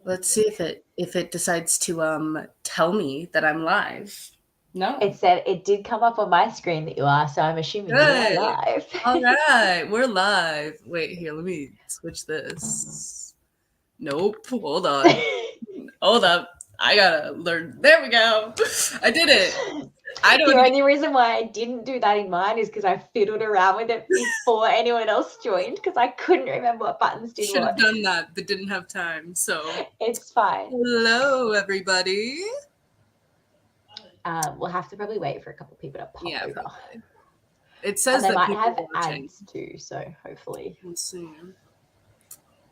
Let's see if it decides to tell me that I'm live. No. It said it did come up on my screen that you are, so I'm assuming Good. you are live. All right, we're live. Wait, here, let me switch this. Nope, hold on. Hold up. I gotta learn. There we go. I did it. I don't. The only reason why I didn't do that in mine is because I fiddled around with it before anyone else joined because I couldn't remember what buttons did Should have what. done that, but didn't have time. So It's fine. hello, everybody. We'll have to probably wait for a couple of people to pop over. Probably. It says and they that might people have are watching. ads too, so hopefully. Let's see.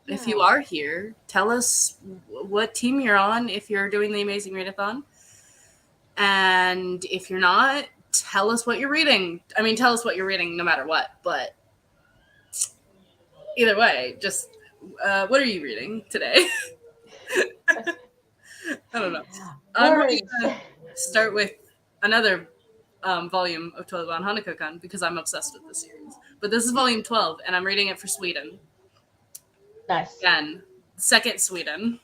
If you are here, tell us what team you're on if you're doing the Amazing Readathon. And if you're not, tell us what you're reading. I mean, tell us what you're reading no matter what. But either way, just what are you reading today? I don't know. I'm going to start with another volume of Toilet Hanako-kan because I'm obsessed with the series. But this is volume 12, and I'm reading it for Sweden. Nice. Again, second Sweden.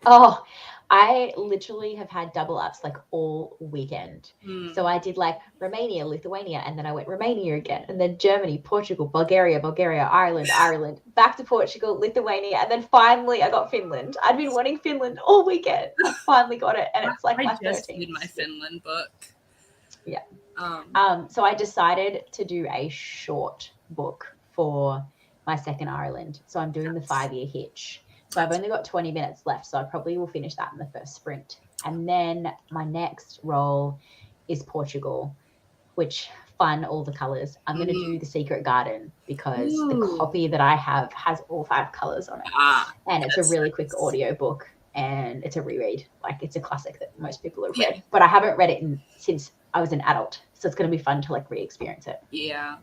Oh, I literally have had double ups like all weekend. So I did like Romania, Lithuania, and then I went Romania again, and then Germany, Portugal, Bulgaria, Ireland, back to Portugal, Lithuania, and then finally I got Finland. I'd been wanting Finland all weekend. I finally got it, and it's like I just did my Finland book. Yeah. So I decided to do a short book for my second Ireland. So I'm doing the 5-year hitch. So I've only got 20 minutes left, so I probably will finish that in the first sprint. And then my next role is Portugal, which fun, all the colours. I'm going to do The Secret Garden because the copy that I have has all 5 colours on it. And it's a really quick audio book and it's a reread. Like it's a classic that most people have read. But I haven't read it since I was an adult. So it's going to be fun to like re-experience it. Yeah.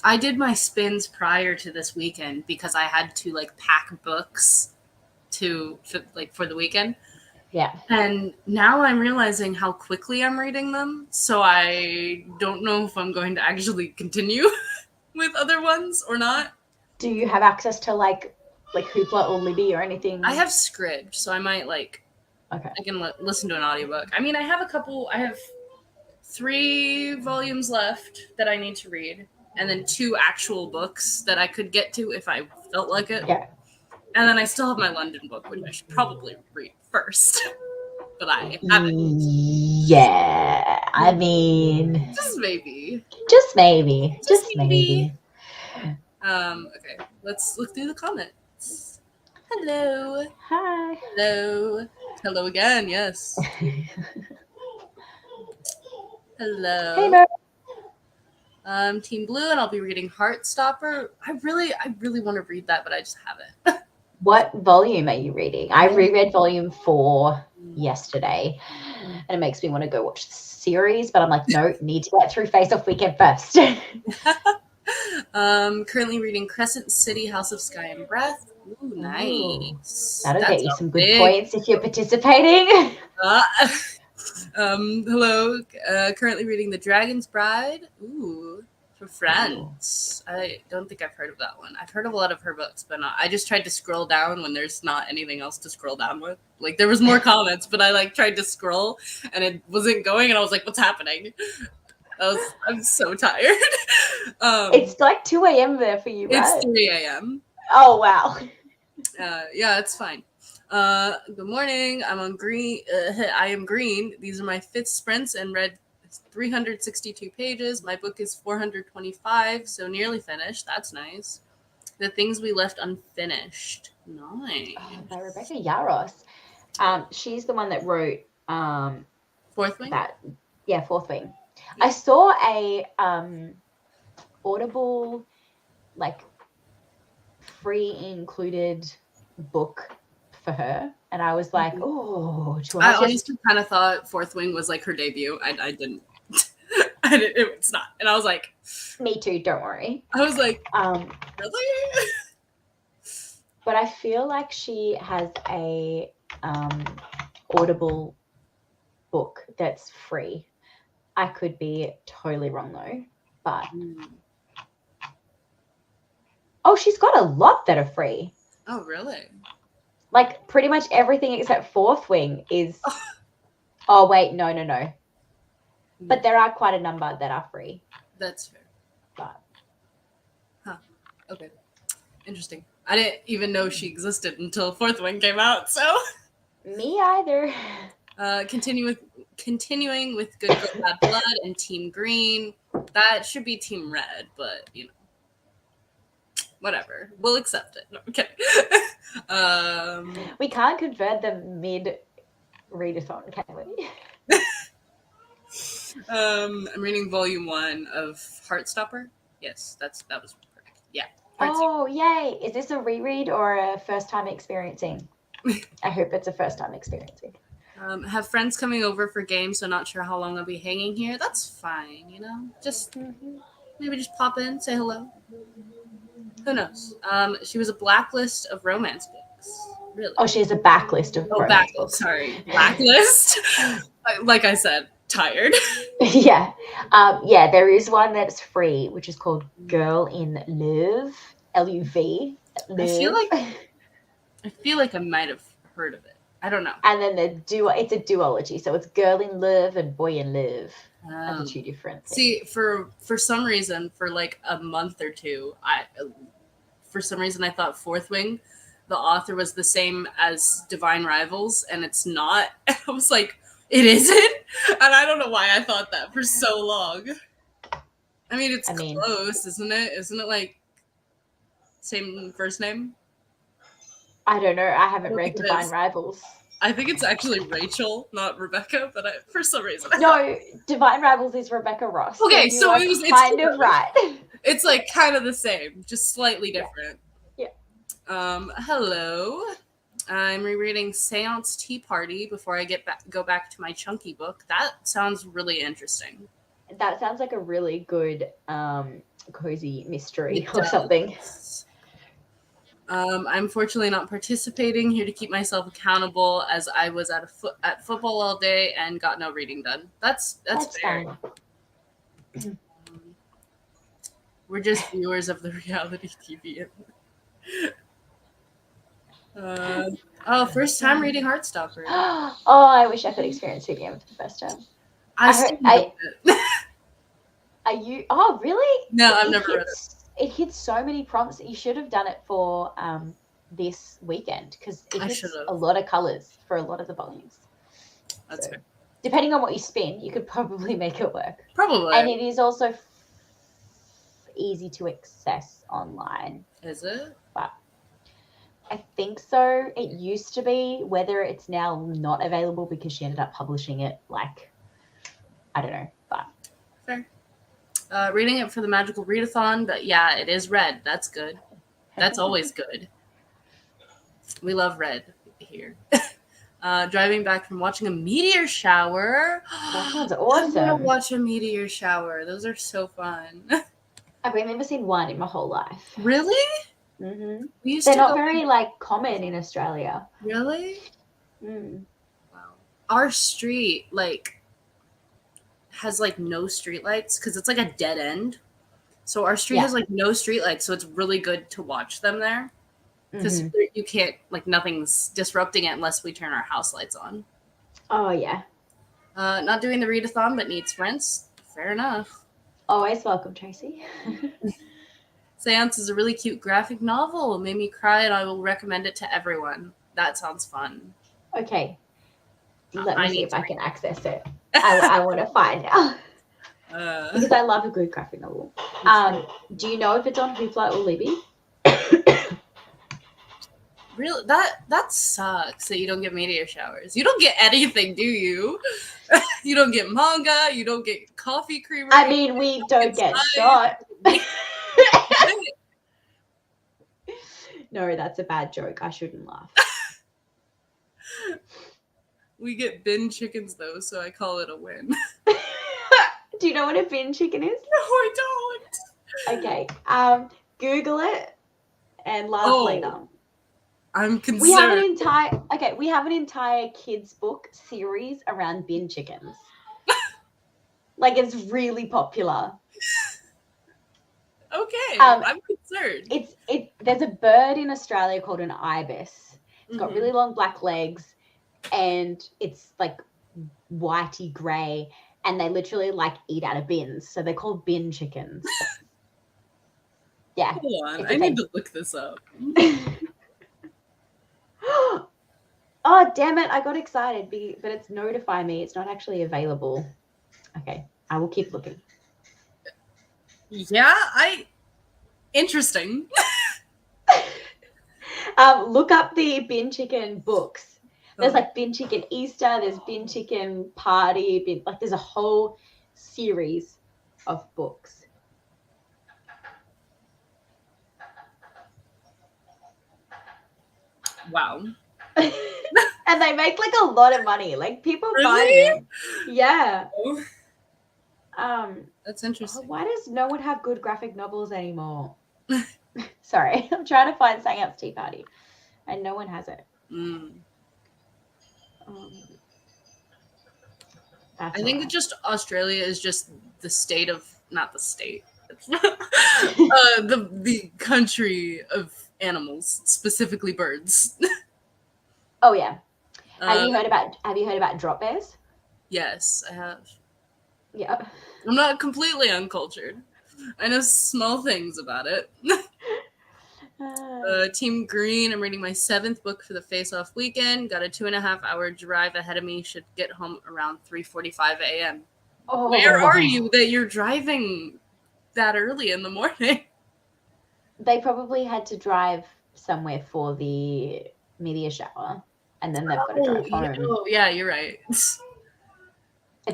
I did my spins prior to this weekend because I had to like pack books for the weekend. Yeah. And now I'm realizing how quickly I'm reading them. So I don't know if I'm going to actually continue with other ones or not. Do you have access to like Hoopla or Libby or anything? I have Scribd, so I might I can listen to an audiobook. I mean, I have 3 volumes left that I need to read. And then 2 actual books that I could get to if I felt like it. Yeah. And then I still have my London book, which I should probably read first. But I haven't. Yeah. I mean... Just maybe. Just maybe. Okay. Let's look through the comments. Hello. Hi. Hello. Hello again, yes. Hello. Hey, Mo. Team Blue, and I'll be reading Heartstopper. I really want to read that, but I just haven't. What volume are you reading? I reread volume 4 yesterday, and it makes me want to go watch the series, but I'm like, no, need to get through Faceoff weekend first. Currently reading Crescent City, House of Sky and Breath. Ooh, nice. That'll get you some good points if you're participating. Hello. Currently reading The Dragon's Bride. Ooh, for friends. I don't think I've heard of that one. I've heard of a lot of her books, but I just tried to scroll down when there's not anything else to scroll down with. Like there was more comments, but I tried to scroll and it wasn't going, and I was like, "What's happening?" I'm so tired. It's like 2 a.m. there for you, right? It's 3 a.m. Oh wow. Yeah, it's fine. Good morning. I'm on green. I am green. These are my 5th sprints and read 362 pages. My book is 425, so nearly finished. That's nice. The Things We Left Unfinished. Nice. By Rebecca Yaros. She's the one that wrote Fourth Wing? Fourth Wing. I saw a Audible free included book for her, and I was like, oh, I honestly kind of thought Fourth Wing was like her debut. I didn't. It's not, and I was like, me too, don't worry. I was like, really? But I feel like she has a Audible book that's free. I could be totally wrong though, but oh, she's got a lot that are free. Oh, really? Like pretty much everything except Fourth Wing is. Oh wait, no. But there are quite a number that are free. That's fair. But okay, interesting. I didn't even know she existed until Fourth Wing came out. So me either. Continuing with Good Girl Bad Blood and Team Green. That should be Team Red, but whatever. We'll accept it. No, okay. We can't convert them mid readathon, can we? I'm reading volume 1 of Heartstopper. Yes, that was perfect. Yeah. Oh, yay. Is this a reread or a first time experiencing? I hope it's a first time experiencing. Have friends coming over for games, so not sure how long I'll be hanging here. That's fine, Just maybe just pop in, say hello. Who knows? She was a blacklist of romance books. Really? Oh, she has a backlist of romance books. Sorry, blacklist. Like I said, tired. Yeah. There is one that's free, which is called Girl in Love, L-U-V. I feel like I might have heard of it. I don't know. And then it's a duology, so it's Girl in Love and Boy in Love. Are the two different things. See, for some reason, for like a month or two, I thought Fourth Wing, the author was the same as Divine Rivals, and it's not. I was like, it isn't? And I don't know why I thought that for so long. I mean, it's close, isn't it? Isn't it like same first name? I don't know. I haven't read Divine Rivals. I think it's actually Rachel, not Rebecca, but for some reason. No, Divine Rivals is Rebecca Ross. Okay, so it's kind of right. It's like kind of the same, just slightly different. Yeah. Hello. I'm rereading Seance Tea Party before I go back to my chunky book. That sounds really interesting. That sounds like a really good cozy mystery or something. I'm fortunately not participating here to keep myself accountable, as I was at football all day and got no reading done. That's fair. We're just viewers of the reality TV. First time reading Heartstopper. Oh, I wish I could experience it again for the first time. Are you? Oh, really? No, I've never read it. It hits so many prompts. You should have done it for this weekend, because it hits a lot of colors for a lot of the volumes. That's fair. Depending on what you spin, you could probably make it work. Probably. And it is also easy to access online. Is it? But I think so. It used to be. Whether it's now not available because she ended up publishing it, I don't know. But fair. Reading it for the Magical Readathon, but yeah, it is red. That's good. That's always good. We love red here. Driving back from watching a meteor shower. That sounds awesome. I'm gonna watch a meteor shower. Those are so fun. I've never seen one in my whole life. Really? Mm-hmm. They're not very common in Australia. Really? Mm. Wow. Our street has no street lights because it's a dead end. So our street has no street lights, so it's really good to watch them there because you can't nothing's disrupting it unless we turn our house lights on. Oh yeah. Not doing the readathon but needs friends. Fair enough. Always welcome, Tracy. Seance is a really cute graphic novel. It made me cry, and I will recommend it to everyone. That sounds fun. Okay. Let me see if I can access it. I want to find out. Because I love a good graphic novel. Do you know if it's on Hoopla or Libby? Really? That sucks that you don't get meteor showers. You don't get anything, do you? You don't get manga. You don't get coffee creamer. I mean, we don't get shot. No, that's a bad joke. I shouldn't laugh. We get bin chickens, though, so I call it a win. Do you know what a bin chicken is? No, I don't. Okay. Google it and laugh later. I'm concerned. We have an entire kids book series around bin chickens. It's really popular. Okay, I'm concerned. There's a bird in Australia called an ibis. It's got really long black legs, and it's like whitey grey, and they literally like eat out of bins, so they're called bin chickens. Yeah. Hold on, I need to look this up. Oh, damn it, I got excited, but it's notify me. It's not actually available. Okay, I will keep looking. Yeah, interesting. Look up the bin chicken books. There's like bin chicken Easter, there's bin chicken party, there's a whole series of books. Wow. And they make like a lot of money. Like people buy them. Yeah. That's interesting. Why does no one have good graphic novels anymore? Sorry, I'm trying to find Sang Out's Tea Party, and no one has it. I think just Australia is just the state of, not the state, the country of animals, specifically birds. Oh yeah. Have you heard about drop bears? Yes, I have. Yeah. I'm not completely uncultured. I know small things about it. Team Green, I'm reading my 7th book for the Faceoff weekend. Got a 2.5-hour drive ahead of me. Should get home around 3:45 a.m. Oh. Where are you that you're driving that early in the morning? They probably had to drive somewhere for the media shower, and then they've got to drive home. Oh, yeah, you're right.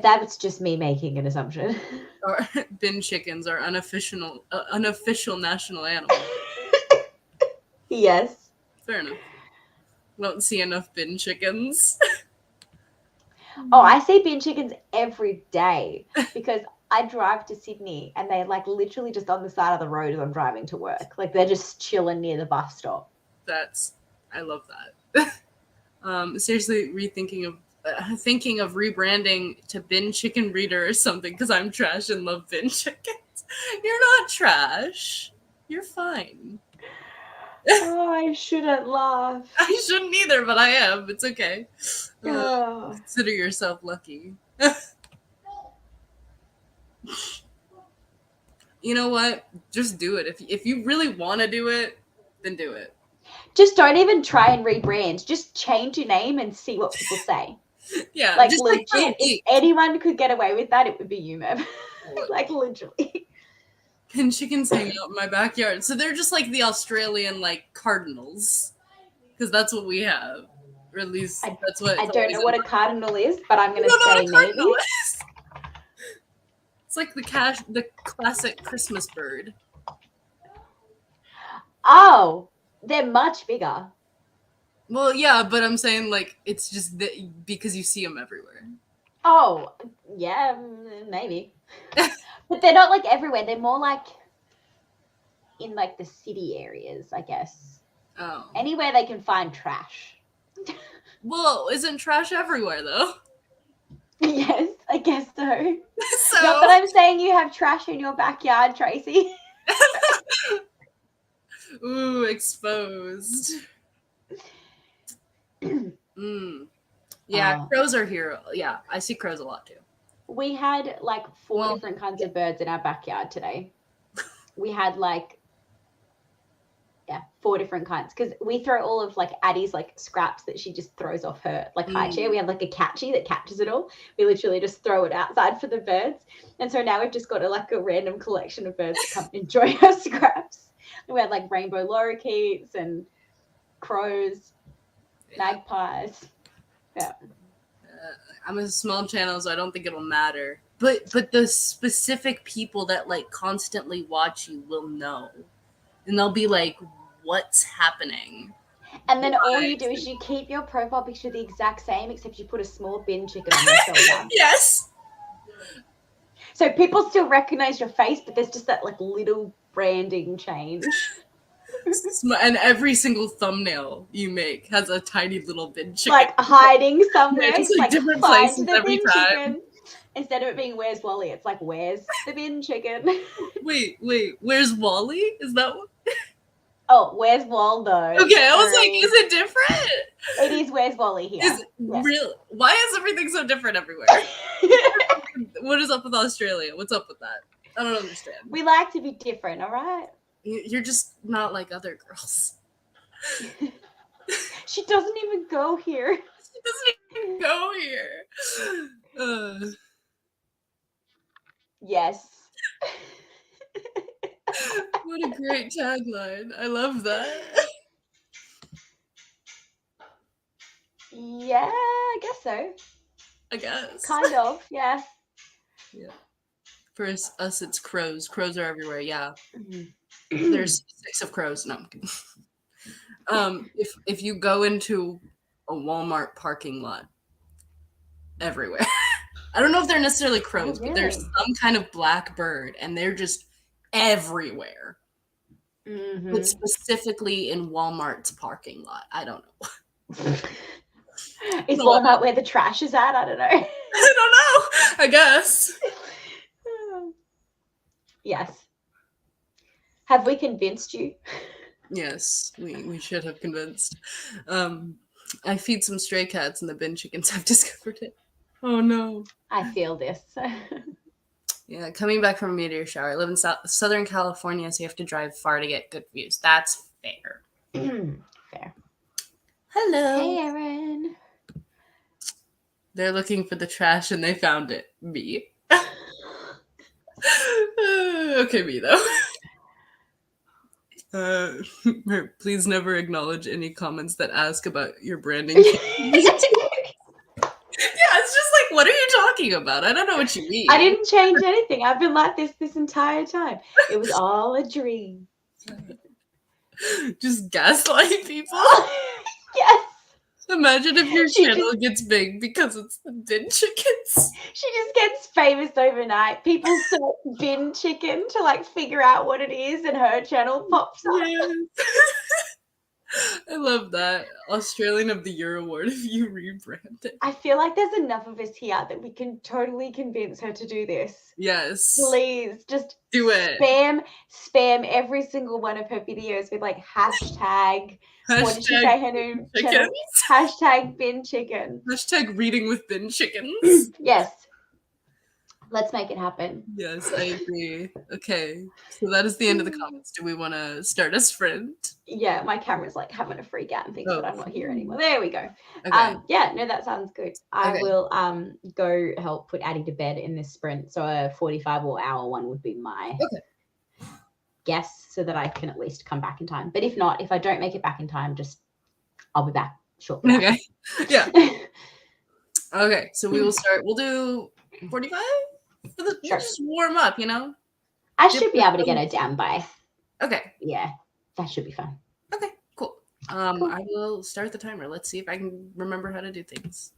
That's just me making an assumption. Or bin chickens are unofficial national animal. Yes. Fair enough. Don't see enough bin chickens. Oh, I see bin chickens every day because I drive to Sydney and they're like literally just on the side of the road as I'm driving to work. Like they're just chilling near the bus stop. I love that. Seriously, thinking of rebranding to Bin Chicken Reader or something because I'm trash and love bin chickens. You're not trash. You're fine. Oh, I shouldn't laugh. I shouldn't either, but I am. It's okay. Consider yourself lucky. You know what? Just do it. If you really want to do it, then do it. Just don't even try and rebrand. Just change your name and see what people say. Yeah. Like legit, if anyone could get away with that, it would be you, Meb. Like literally. And chickens hang out in my backyard. So they're just like the Australian like cardinals. Because that's what we have. Or at least that's what I don't know what a cardinal is, but I'm gonna say maybe. It's like the classic Christmas bird. Oh, they're much bigger. Well, yeah, but I'm saying like it's just because you see them everywhere. Oh, yeah, maybe. But they're not like everywhere. They're more like in like the city areas, I guess. Oh. Anywhere they can find trash. Well, isn't trash everywhere though? Yes, I guess so. Not that I'm saying you have trash in your backyard, Tracy. Ooh, exposed. Yeah, crows are here. Yeah, I see crows a lot too. We had like 4 different kinds of birds in our backyard today. We had like 4 different kinds because we throw all of like Addie's like scraps that she just throws off her like high chair. We have like a catchy that catches it all. We literally just throw it outside for the birds, and so now we've just got a random collection of birds that come enjoy our scraps. We had like rainbow lorikeets and crows, magpies. Yeah. I'm a small channel, so I don't think it'll matter. But the specific people that like constantly watch you will know, and they'll be like, "What's happening?" And then all you do is you keep your profile picture the exact same, except you put a small bin chicken on your shoulder. Yes. So people still recognize your face, but there's just that like little branding change. And every single thumbnail you make has a tiny little bin chicken. Like hiding somewhere. Yeah, just like different places every time. Chicken. Instead of it being where's Wally, it's like where's the bin chicken? Wait, where's Wally? Is that what? Oh, where's Waldo? Okay, I was like, is it different? It is where's Wally here. Is real? Why is everything so different everywhere? What is up with Australia? What's up with that? I don't understand. We like to be different, all right? You're just not like other girls. She doesn't even go here. She doesn't even go here. Yes. What a great tagline. I love that. Yeah, I guess so. I guess. Kind of, yeah. Yeah. For us, it's crows. Crows are everywhere, yeah. Mm-hmm. There's 6 of crows. No, I'm kidding. If you go into a Walmart parking lot, everywhere. I don't know if they're necessarily crows, but there's some kind of black bird, and they're just everywhere. Mm-hmm. But specifically in Walmart's parking lot. I don't know. Is Walmart where the trash is at? I don't know. I don't know. I guess. Yes. Have we convinced you? Yes, we should have convinced. I feed some stray cats and the bin chickens have discovered it. Oh no. I feel this. Yeah, coming back from a meteor shower. I live in Southern California, so you have to drive far to get good views. That's fair. Fair. Hello. Hey, Erin. They're looking for the trash and they found it. Me. Okay, me though. Please never acknowledge any comments that ask about your branding. Yeah, it's just like, what are you talking about? I don't know what you mean. I didn't change anything. I've been like this entire time. It was all a dream. Just gaslight people. Yes. Imagine if your channel gets big because it's the bin chickens. She just gets famous overnight. People search bin chicken to like figure out what it is, and her channel pops up. Yes. I love that. Australian of the Year award if you rebrand it. I feel like there's enough of us here that we can totally convince her to do this. Yes. Please, just do it. Spam every single one of her videos with like hashtag what did she say her new channel? Hashtag bin chicken. Hashtag reading with bin chickens. Yes. Let's make it happen. Yes, I agree. Okay, so that is the end of the comments. Do we want to start a sprint? Yeah, my camera's like having a freak out and thinks that I'm not here anymore. There we go. Okay. Yeah, no, that sounds good. I will go help put Addie to bed in this sprint. So a 45 or hour one would be my guess, so that I can at least come back in time. But if not, if I don't make it back in time, I'll be back shortly. Okay. Yeah. Okay, so we will start. We'll do 45. We'll just warm up, you know? I should be able to get her down by. Okay. Yeah, that should be fun. Okay, cool. I will start the timer. Let's see if I can remember how to do things.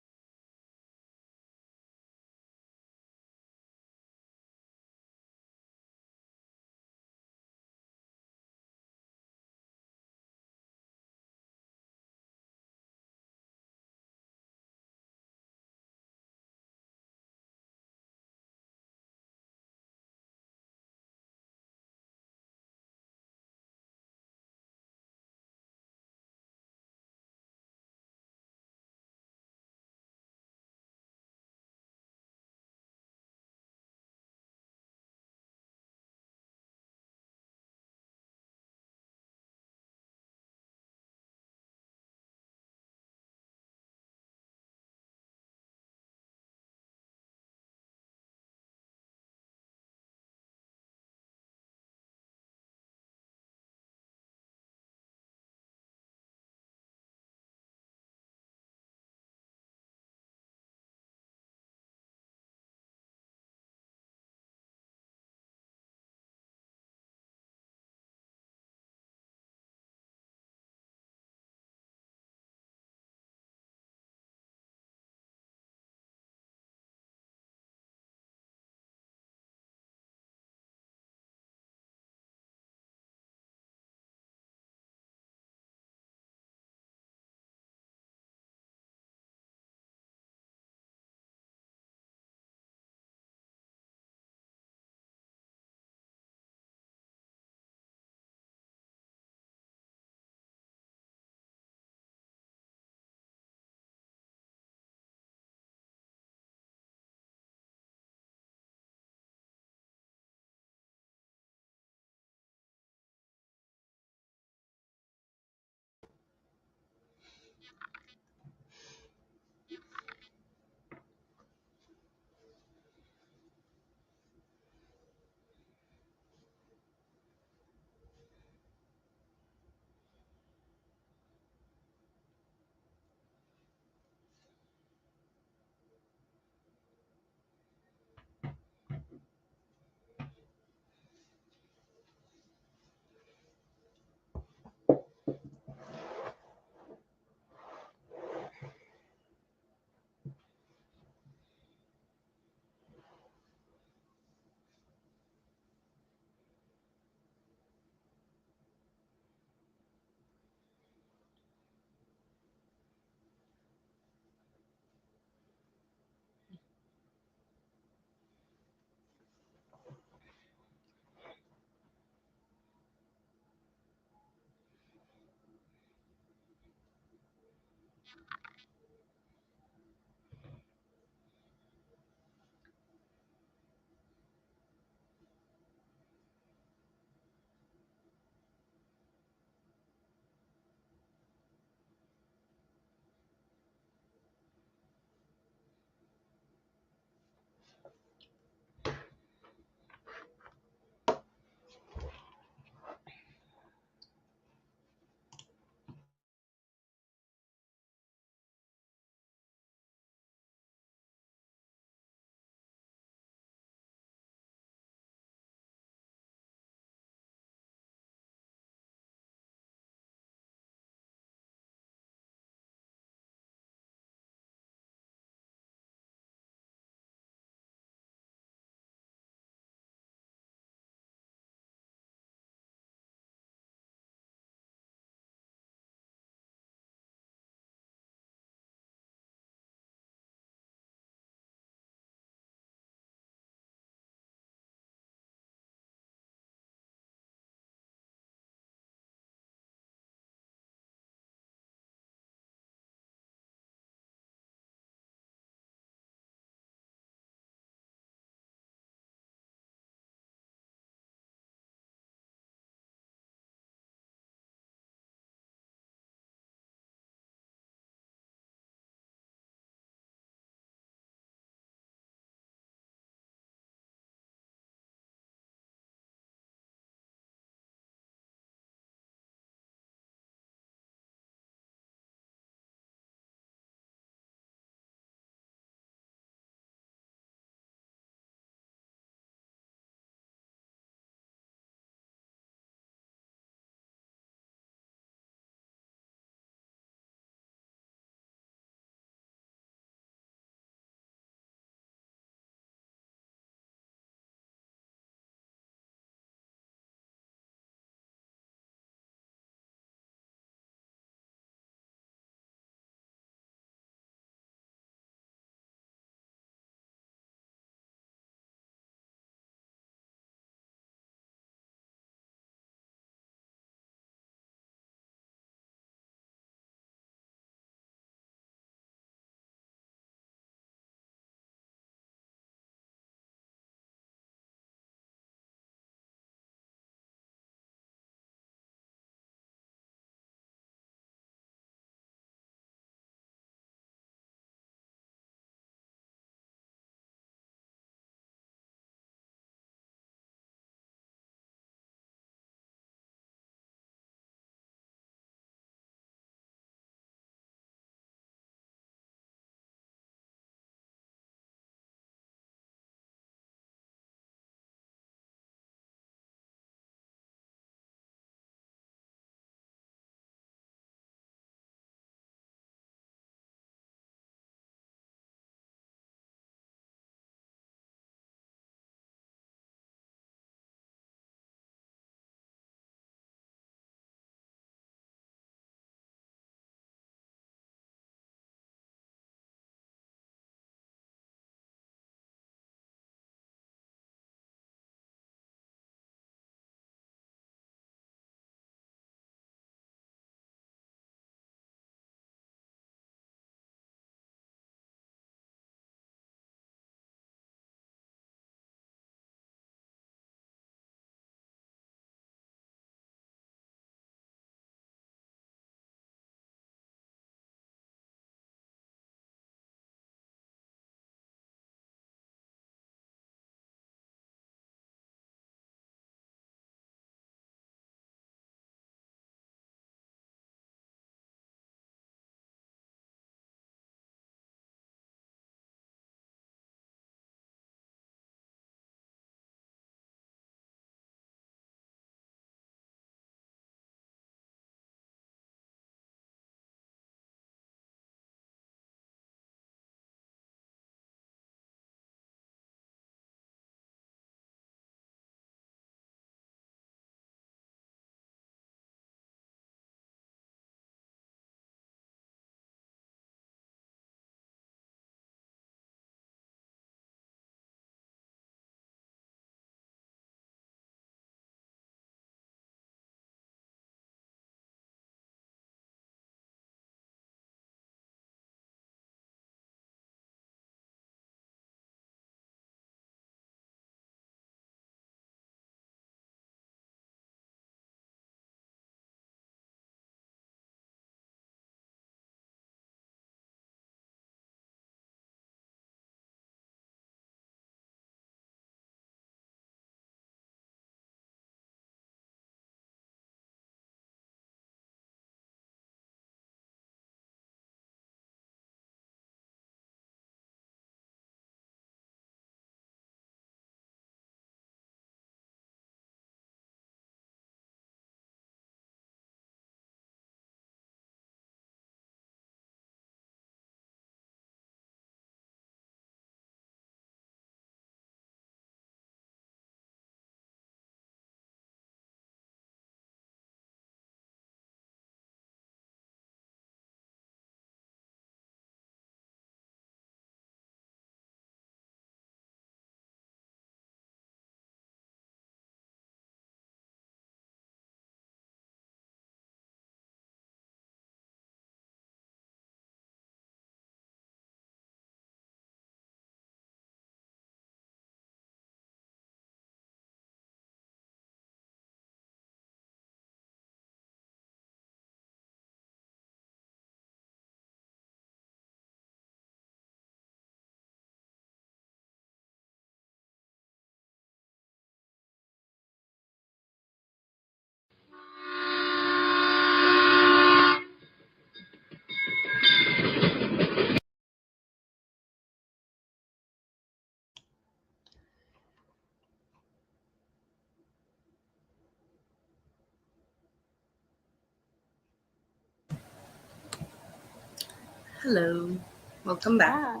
Hello. Welcome back.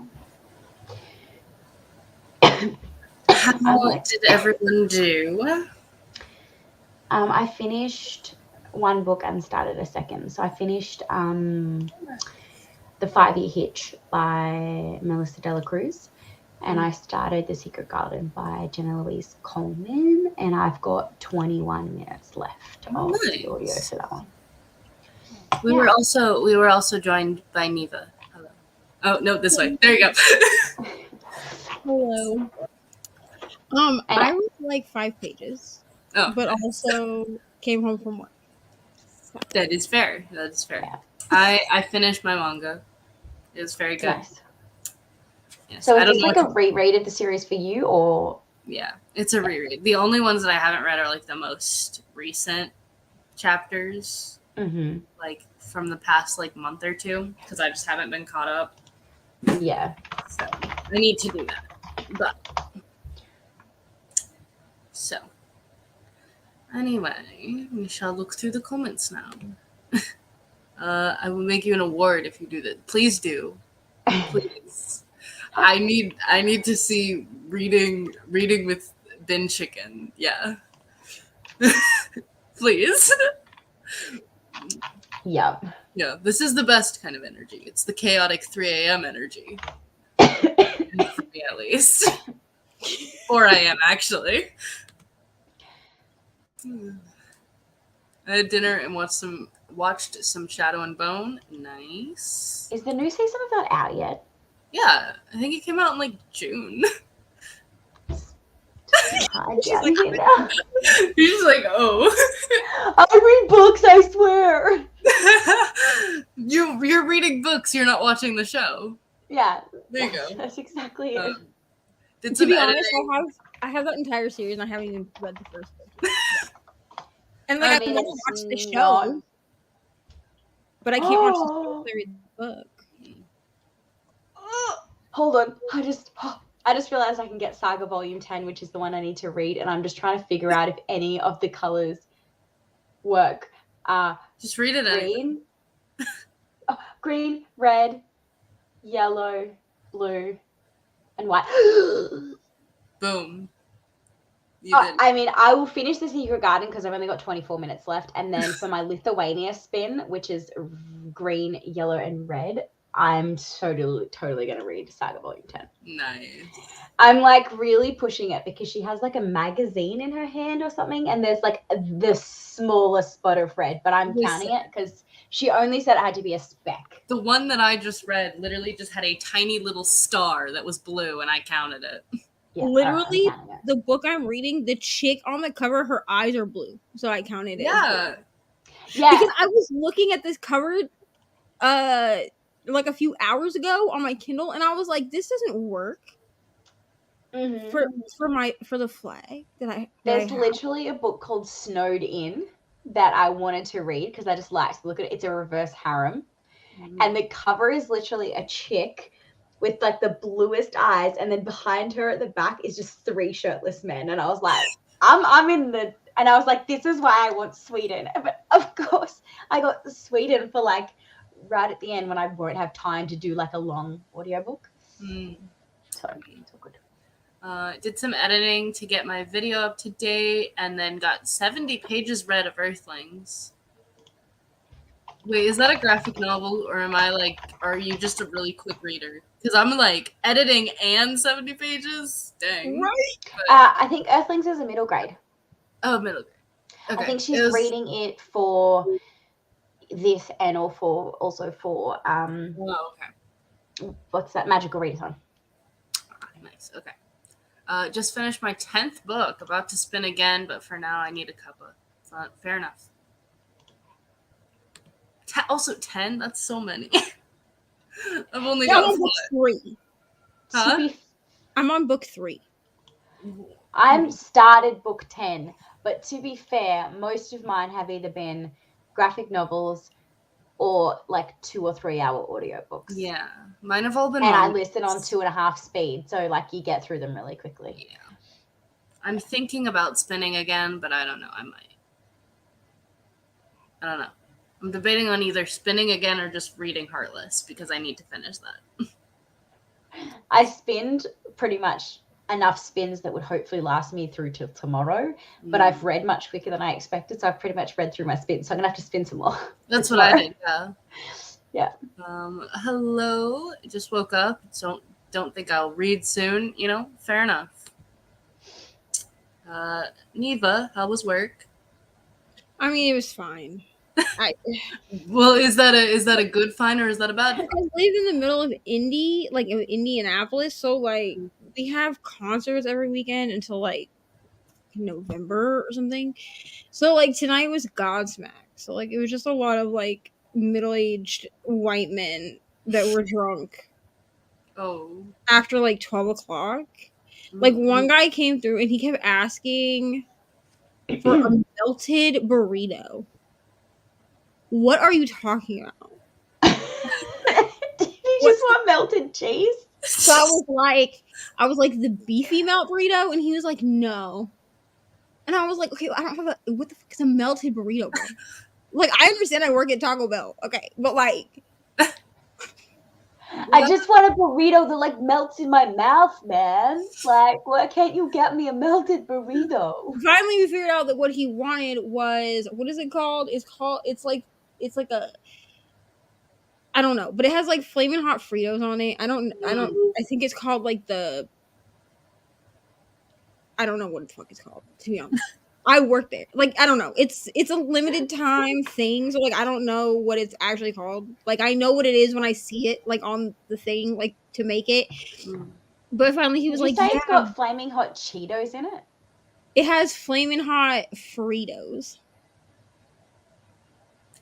Hi. How did everyone do? I finished one book and started a second. So I finished The 5-Year Hitch by Melissa Dela Cruz. And I started The Secret Garden by Jenna Louise Coleman. And I've got 21 minutes left of the audio for that one. We were also joined by Neva. Hello. Oh no, this way. There you go. Hello. I read like 5 pages. Oh. But also came home from work. So. That is fair. Yeah. I finished my manga. It was very good. Nice. Yes. So is this like a reread of the series for you, or? Yeah, it's a reread. The only ones that I haven't read are like the most recent chapters, like from the past like month or two, because I just haven't been caught up. Yeah. So I need to do that. But so anyway, we shall look through the comments now. I will make you an award if you do that. Please do. Please. I need to see reading with bin chicken. Yeah. Please. Yep. Yeah, this is the best kind of energy. It's the chaotic 3 a.m. energy. For me, at least. 4 a.m. actually. I had dinner and watched some Shadow and Bone. Nice. Is the new season of that out yet? Yeah, I think it came out in like June. You're just like, oh. I read books, I swear. You're reading books, you're not watching the show. Yeah. There you go. That's exactly it. To be honest, I have that entire series and I haven't even read the first book. And like I want to watch the show. But I can't watch the show if I read the book. Hold on. I just realized I can get Saga Volume 10, which is the one I need to read, and I'm just trying to figure out if any of the colors work. Just read it. Green, green, red, yellow, blue, and white. Boom. I mean, I will finish The Secret Garden because I've only got 24 minutes left, and then for my Lithuania spin, which is green, yellow, and red, I'm totally going to read Saga Volume 10. Nice. I'm like really pushing it because she has like a magazine in her hand or something, and there's like the smallest spot of red, but I'm counting it because she only said it had to be a speck. The one that I just read literally just had a tiny little star that was blue, and I counted it. Yeah, literally, the book I'm reading, the chick on the cover, her eyes are blue, so I counted it. Yeah. Because I was looking at this cover, like a few hours ago on my Kindle, and I was like, "This doesn't work." For the flag that there's literally a book called Snowed In that I wanted to read because I just liked to look at it. It's a reverse harem, and the cover is literally a chick with like the bluest eyes, and then behind her at the back is just 3 shirtless men, and I was like, I'm in the, and I was like, this is why I want Sweden. But of course I got Sweden for like right at the end when I won't have time to do like a long audiobook. So it's all good. Did some editing to get my video up to date, and then got 70 pages read of Earthlings. Wait, is that a graphic novel, or are you just a really quick reader? Because I'm like editing and 70 pages? Dang. Right. I think Earthlings is a middle grade. Oh, middle grade. Okay. I think she's reading it for this and also for what's that, Magical Readathon. Nice. Okay. Just finished my 10th book. About to spin again, but for now I need a cuppa. Fair enough. Also 10? That's so many. I've only got 4. Book 3. Huh? I'm on book 3. I'm started book 10, but to be fair, most of mine have either been graphic novels or like 2 or 3 hour audiobooks. Yeah, mine have all been. And I listen on 2.5 speed, so like you get through them really quickly. Yeah, I'm thinking about spinning again, but I don't know. I might. I don't know. I'm debating on either spinning again or just reading Heartless because I need to finish that. I spinned pretty much enough spins that would hopefully last me through till tomorrow, but I've read much quicker than I expected, so I've pretty much read through my spins, so I'm gonna have to spin some more. That's what I did, yeah. Hello, I just woke up, don't think I'll read soon, fair enough. Neva, how was work? I mean, it was fine. Well, is that a good fine or is that a bad fine? I live in the middle of Indy, like in Indianapolis, so like we have concerts every weekend until like November or something. So like tonight was Godsmack. So like it was just a lot of like middle-aged white men that were drunk. Oh. After like 12 o'clock. Like one guy came through and he kept asking for a melted burrito. What are you talking about? Did you just want melted cheese? So I was like the beefy melt burrito, and he was like, no. And I was like, okay, I don't have what the fuck is a melted burrito, bro? Like, I understand I work at Taco Bell, okay, but like, I just want a burrito that like melts in my mouth, man. Like, why can't you get me a melted burrito? Finally, we figured out that what he wanted was, what is it called? It's like a, I don't know, but it has like flaming hot Fritos on it. I think it's called like I don't know what the fuck it's called, to be honest. I work there. Like, I don't know. It's a limited time thing, so like I don't know what it's actually called. Like, I know what it is when I see it like on the thing, like to make it. But finally he was like, "Yeah, it's got flaming hot Cheetos in it." It has flaming hot Fritos.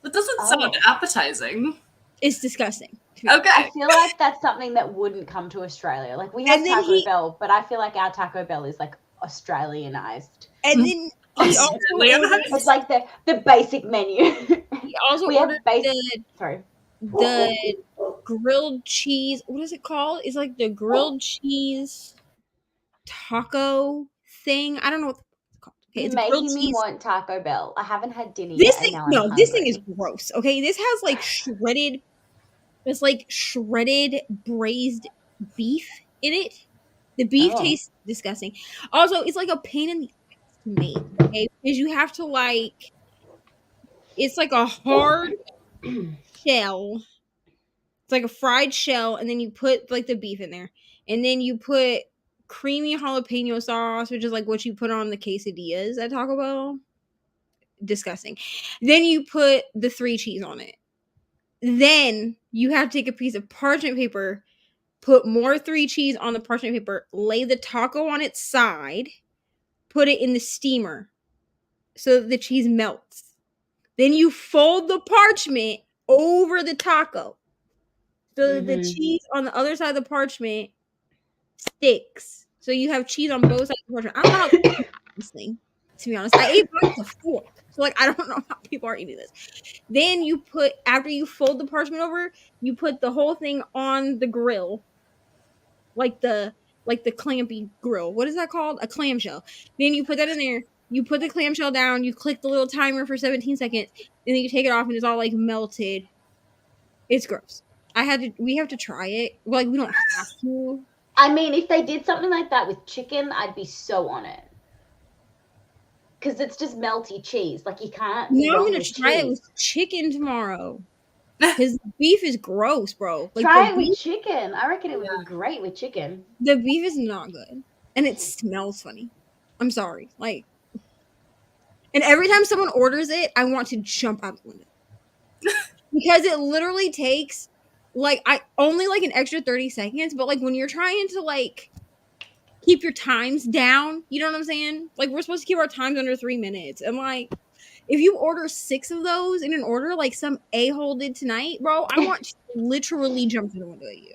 That doesn't sound appetizing. It's disgusting. Okay. I feel like that's something that wouldn't come to Australia. Like, we have Taco Bell, but I feel like our Taco Bell is like Australianized. And then he also it's like the basic menu. He also ordered the grilled cheese. What is it called? It's like the grilled cheese taco thing. I don't know what it's called. Okay, it's making me want Taco Bell. I haven't had dinner yet. This thing is gross. Okay, this has like shredded. It's like shredded braised beef in it. The beef tastes disgusting. Also, it's like a pain in the ass to make, okay? Because you have to like, it's like a hard shell. It's like a fried shell, and then you put like the beef in there, and then you put creamy jalapeno sauce, which is like what you put on the quesadillas at Taco Bell. Disgusting. Then you put the 3 cheese on it. Then you have to take a piece of parchment paper, put more 3 cheese on the parchment paper, lay the taco on its side, put it in the steamer so that the cheese melts. Then you fold the parchment over the taco so that the cheese on the other side of the parchment sticks. So you have cheese on both sides of the parchment. I don't know how to do this thing, to be honest. I ate mine with a fork. So like, I don't know how people are eating this. Then you after you fold the parchment over, you put the whole thing on the grill. Like the clampy grill. What is that called? A clamshell. Then you put that in there. You put the clamshell down. You click the little timer for 17 seconds. And then you take it off and it's all like melted. It's gross. We have to try it. Like, we don't have to. I mean, if they did something like that with chicken, I'd be so on it. Because it's just melty cheese. Like, you can't. No, I'm going to try it with chicken tomorrow. Because beef is gross, bro. Like, try it with chicken. I reckon it would be great with chicken. The beef is not good. And it smells funny. I'm sorry. Like, and every time someone orders it, I want to jump out the window. Because it literally takes, like, only like an extra 30 seconds. But, like, when you're trying to, like, keep your times down, you know what I'm saying? Like, we're supposed to keep our times under 3 minutes. And, like, if you order 6 of those in an order, like some a-hole did tonight, bro, I want to literally jump through the window at you.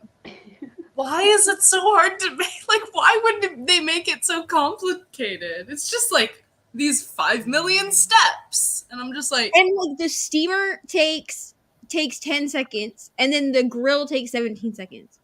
Why is it so hard to make? Like, why would they make it so complicated? It's just like these 5 million steps. And I'm just like... And, like, the steamer takes 10 seconds, and then the grill takes 17 seconds.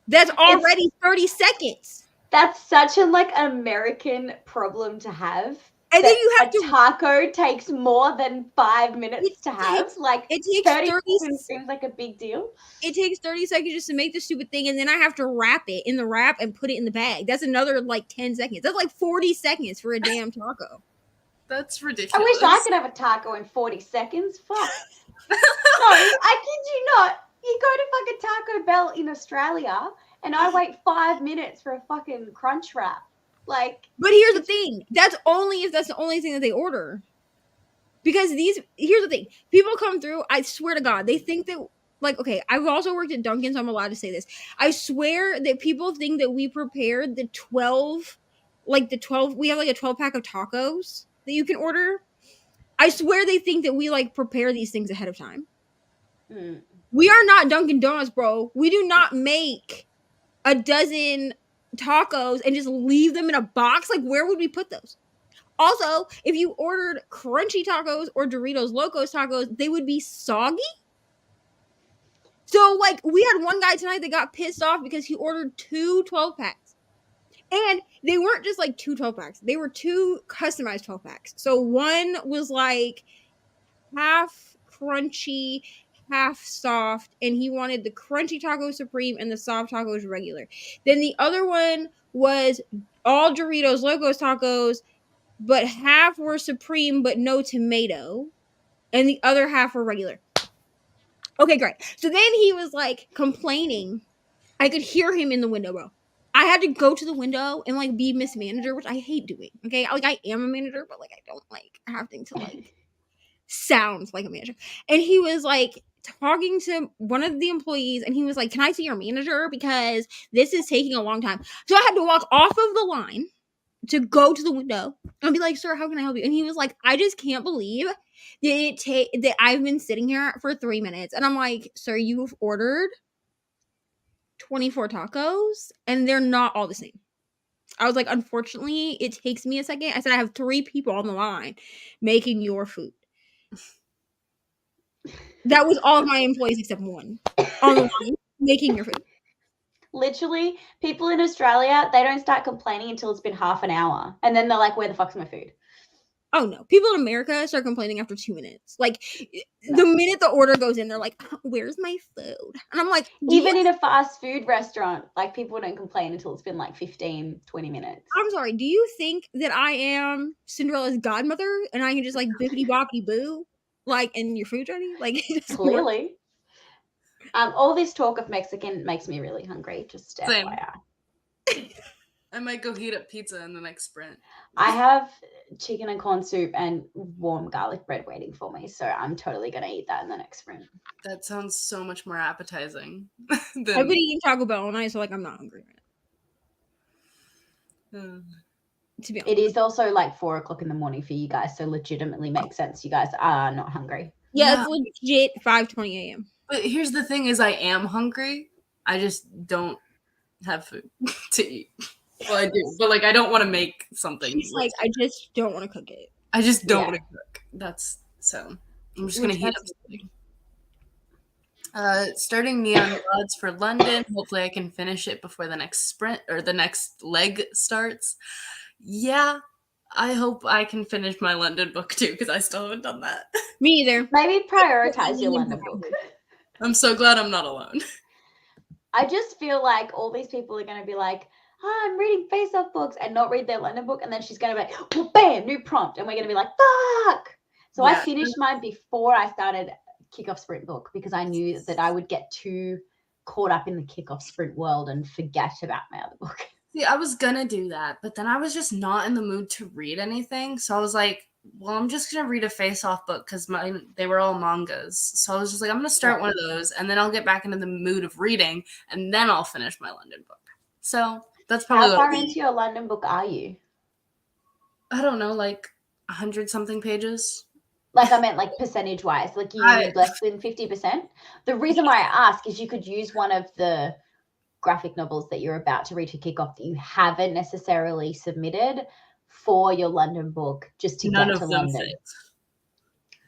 That's already 30 seconds. That's such a, like, American problem to have. And then you have a taco takes more than 5 minutes to have. Like, it takes 30 30 seconds seems like a big deal. It takes 30 seconds just to make the stupid thing, and then I have to wrap it in the wrap and put it in the bag. That's another like 10 seconds. That's like 40 seconds for a damn taco. That's ridiculous. I wish I could have a taco in 40 seconds. Fuck. No, I kid you not. You go to fucking Taco Bell in Australia, and I wait 5 minutes for a fucking crunch wrap. Like, but here's the thing. That's only if that's the only thing that they order. Because here's the thing. People come through, I swear to God, they think that, like, okay, I've also worked at Dunkin', so I'm allowed to say this. I swear that people think that we prepared the 12, we have like a 12 pack of tacos that you can order. I swear they think that we like prepare these things ahead of time. We are not Dunkin' Donuts, bro. We do not make a dozen tacos and just leave them in a box. Like, where would we put those? Also, if you ordered crunchy tacos or Doritos Locos tacos, they would be soggy. So, like, we had one guy tonight that got pissed off because he ordered 2 12 packs. And they weren't just like 2 12 packs. They were 2 customized 12 packs. So one was like half crunchy, half soft, and he wanted the crunchy taco supreme and the soft tacos regular. Then the other one was all Doritos Locos tacos, but half were supreme but no tomato, and the other half were regular. Okay, great. So then he was like complaining. I could hear him in the window, bro. I had to go to the window and like be Miss Manager, which I hate doing. Okay, like I am a manager, but like I don't like having to like sound like a manager. And he was like talking to one of the employees, and he was like, "Can I see your manager? Because this is taking a long time." So I had to walk off of the line to go to the window and be like, "Sir, how can I help you?" And he was like, "I just can't believe that I've been sitting here for 3 minutes." And I'm like, "Sir, you've ordered 24 tacos and they're not all the same." I was like, "Unfortunately, it takes me a second." I said, "I have 3 people on the line making your food." That was all of my employees except one on the line making your food. Literally, people in Australia, they don't start complaining until it's been half an hour. And then they're like, "Where the fuck's my food?" Oh no. People in America start complaining after 2 minutes. Like, the minute the order goes in, they're like, "Where's my food?" And I'm like, even in a fast food restaurant, like, people don't complain until it's been like 15, 20 minutes. I'm sorry, do you think that I am Cinderella's godmother and I can just like bippity boppity boo? Like, and your food's ready? Like, clearly. All this talk of Mexican makes me really hungry, just Same. FYI. I might go heat up pizza in the next sprint. I have chicken and corn soup and warm garlic bread waiting for me, so I'm totally going to eat that in the next sprint. That sounds so much more appetizing. I've been eating Taco Bell all night, so like I'm not hungry right now. To be honest. It is also like 4 o'clock in the morning for you guys, so legitimately makes sense. You guys are not hungry. Yeah, it's legit 5:20 a.m. But here's the thing: is I am hungry. I just don't have food to eat. Well, I do, but like I don't want to make something. It's like I just don't want to cook it. I just don't want to cook. That's so. I'm just gonna heat up something. Starting Neon Gods for London. Hopefully, I can finish it before the next sprint or the next leg starts. Yeah, I hope I can finish my London book too because I still haven't done that. Me either. Maybe prioritize your London book. I'm so glad I'm not alone. I just feel like all these people are going to be like, "Oh, I'm reading Faceoff books," and not read their London book, and then she's going to be like, "Well, bam, new prompt," and we're going to be like, "Fuck!" So I finished mine before I started Kickoff Sprint book because I knew that I would get too caught up in the Kickoff Sprint world and forget about my other book. See, I was gonna do that, but then I was just not in the mood to read anything. So I was like, well, I'm just gonna read a Face-Off book because they were all mangas. So I was just like, I'm gonna start one of those, and then I'll get back into the mood of reading, and then I'll finish my London book. So that's probably how far into your London book are you? I don't know, like 100-something pages. Like, I meant like percentage wise, like you need less than 50%. The reason why I ask is you could use one of the graphic novels that you're about to read to kick off that you haven't necessarily submitted for your London book just to get to London.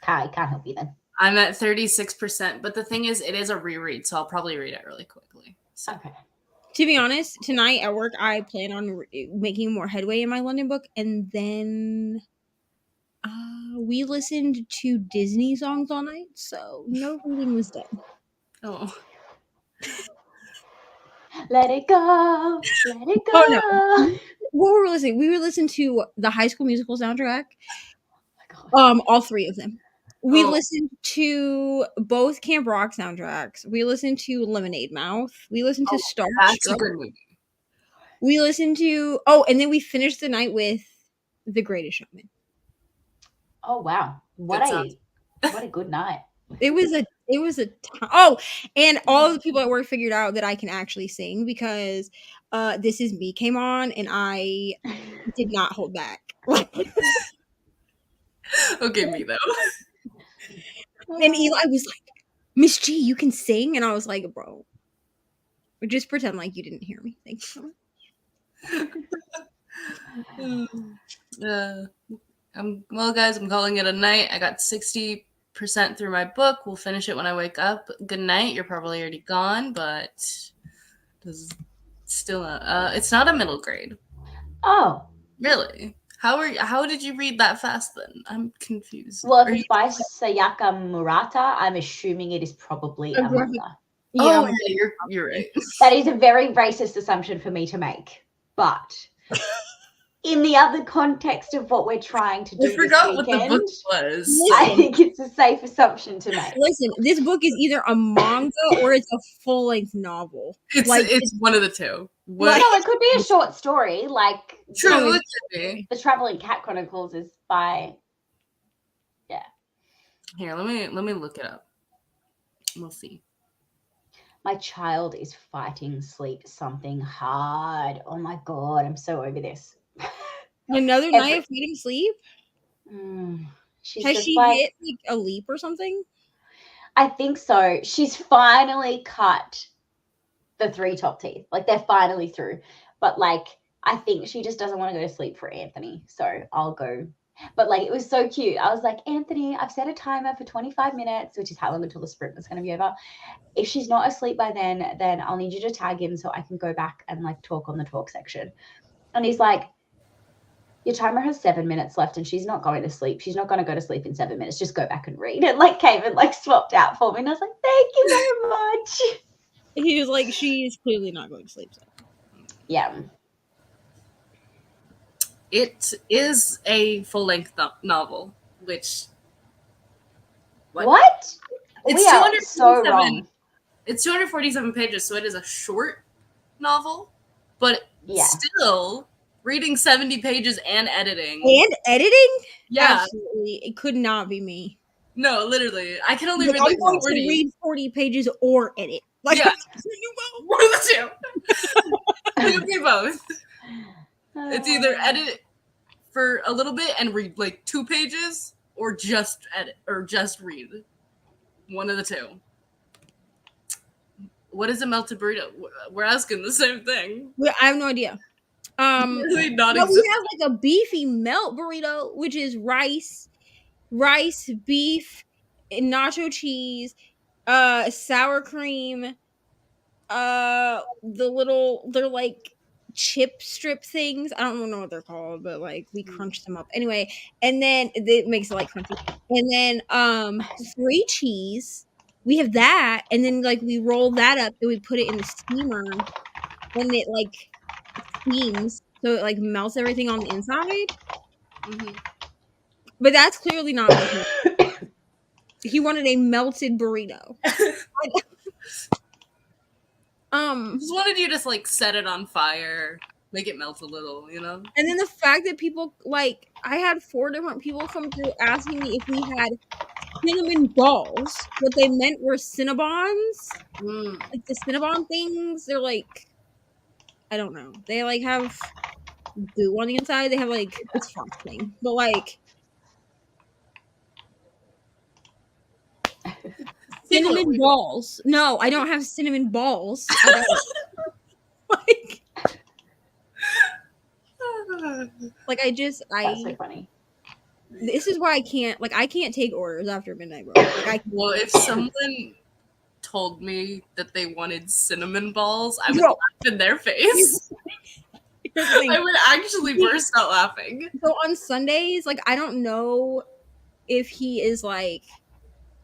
I can't help you then. I'm at 36%, but the thing is, it is a reread, so I'll probably read it really quickly. So. Okay. To be honest, tonight at work, I plan on making more headway in my London book, and then We listened to Disney songs all night, so no reading was done. Oh. Let it go. Let it go. Oh no. What were we listening? We were listening to the High School Musical soundtrack. All three of them. We listened to both Camp Rock soundtracks. We listened to Lemonade Mouth. We listened to Starstruck. That's a good movie. We listened to and then we finished the night with The Greatest Showman. Oh wow. What a good night. It was a and all of the people at work figured out that I can actually sing because This Is Me came on and I did not hold back. Okay, me though. And Eli was like, Miss G, you can sing? And I was like, bro, just pretend like you didn't hear me. Thanks. Well, guys, I'm calling it a night. I got 60% through my book. We'll finish it when I wake up. Good night. You're probably already gone, but this is still it's not a middle grade. Oh. Really? How did you read that fast then? I'm confused. Well, if it's by Sayaka Murata, I'm assuming it is probably a manga. Yeah, you're right. That is a very racist assumption for me to make. But in the other context of what we're trying to do I forgot this weekend, what the book was. I think it's a safe assumption to make. Listen, this book is either a manga or it's a full-length novel. It's one of the two. Well, no, it could be a short story. Like True, it could be. The Traveling Cat Chronicles is by Here, let me look it up. We'll see. My child is fighting sleep something hard. Oh my god, I'm so over this. Another night of fighting sleep? Has she hit like a leap or something? I think so. She's finally cut the 3 top teeth. Like they're finally through. But like I think she just doesn't want to go to sleep for Anthony. So I'll go. But like it was so cute. I was like, Anthony, I've set a timer for 25 minutes, which is how long until the sprint was going to be over. If she's not asleep by then I'll need you to tag him so I can go back and like talk on the talk section. And he's like, your timer has 7 minutes left and she's not going to sleep. She's not going to go to sleep in 7 minutes. Just go back and read. And like came and like swapped out for me. And I was like, thank you very much. He was like, she's clearly not going to sleep. So. Yeah. It is a full-length novel, which... What? It's we are so wrong. It's 247 pages, so it is a short novel, but still reading 70 pages and editing. And editing? Yeah. Absolutely. It could not be me. No, going to read 40 pages or edit. Like, yeah. One of the two. You can do both. It's either edit for a little bit and read like 2 pages or just edit or just read. One of the two. What is a melted burrito? We're asking the same thing. I have no idea. Really not we have like a beefy melt burrito, which is rice, beef, and nacho cheese, sour cream, they're like chip strip things. I don't know what they're called, but like we crunch them up anyway. And then it makes it like crunchy. And then 3 cheese. We have that, and then like we roll that up and we put it in the steamer, and it like steams, so it like melts everything on the inside. Mm-hmm. But that's clearly not what he wanted. A melted burrito. Just wanted you to like set it on fire, make it melt a little, you know. And then the fact that people like, I had 4 different people come through asking me if we had cinnamon balls. What they meant were Cinnabons, like the Cinnabon things. They're like, I don't know. They like have goo on the inside. They have like it's frosting, but like cinnamon balls. No, I don't have cinnamon balls. Like I That's so funny. This is why I can't take orders after midnight, bro. Like well, if someone told me that they wanted cinnamon balls, I would laugh in their face. I would actually burst out laughing. So on Sundays, like, I don't know if he is like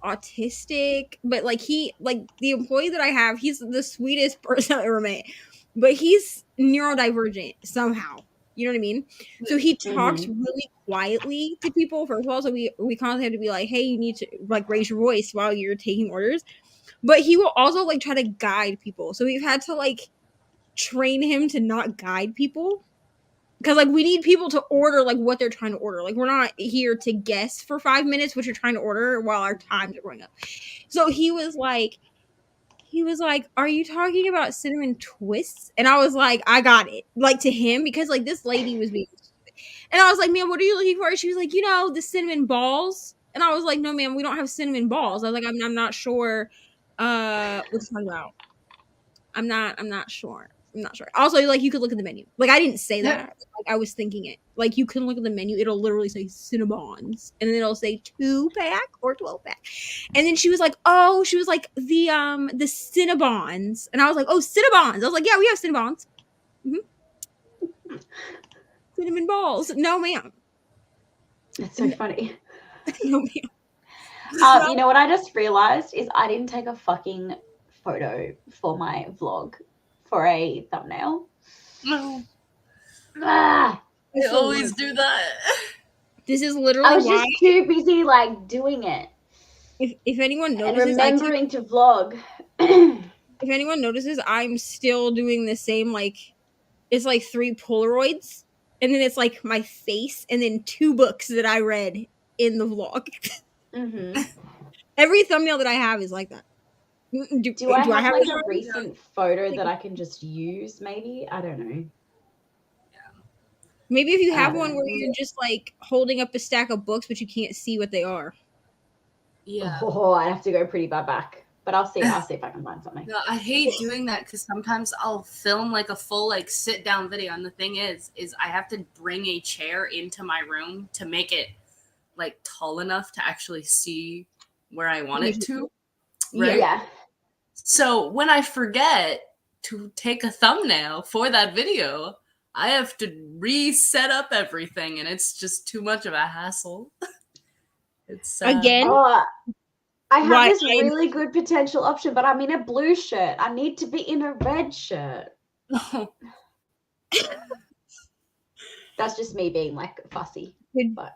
autistic, but like the employee that I have, he's the sweetest person I ever met, but he's neurodivergent somehow. You know what I mean? So he talks really quietly to people, first of all. So we constantly have to be like, hey, you need to like raise your voice while you're taking orders. But he will also like try to guide people. So we've had to like train him to not guide people. Because like we need people to order like what they're trying to order. Like we're not here to guess for 5 minutes what you're trying to order while our times are going up. So he was like, are you talking about cinnamon twists? And I was like, I got it. Like to him, because like this lady was being, and I was like, ma'am, what are you looking for? She was like, the cinnamon balls. And I was like, no, ma'am, we don't have cinnamon balls. I was like, I'm not sure what you're talking about. I'm not sure. I'm not sure. Also, like, you could look at the menu. Like, I didn't say that. Like, I was thinking it. Like, you can look at the menu. It'll literally say Cinnabons. And then it'll say 2-pack or 12-pack. And then she was like, the Cinnabons. And I was like, oh, Cinnabons. I was like, yeah, we have Cinnabons. Mm-hmm. Cinnamon balls. No, ma'am. That's so funny. No, ma'am. You know what I just realized is I didn't take a fucking photo for my vlog for a thumbnail. No. I always do that. This is literally I was just too busy like doing it. If anyone notices, and remembering to vlog. If anyone notices, I'm still doing the same, like, it's like 3 Polaroids, and then it's like my face, and then 2 books that I read in the vlog. Every thumbnail that I have is like that. Do I have like a recent photo that I can just use? Maybe, I don't know. Maybe if you have one where you're just like holding up a stack of books, but you can't see what they are. Yeah. Oh, I have to go pretty far back, but I'll see if I can find something. No, I hate doing that because sometimes I'll film like a full like sit down video, and the thing is I have to bring a chair into my room to make it like tall enough to actually see where I want it to. Right? Yeah. So when I forget to take a thumbnail for that video, I have to reset up everything, and it's just too much of a hassle. It's again. I have this really good potential option, but I'm in a blue shirt. I need to be in a red shirt. That's just me being like fussy. But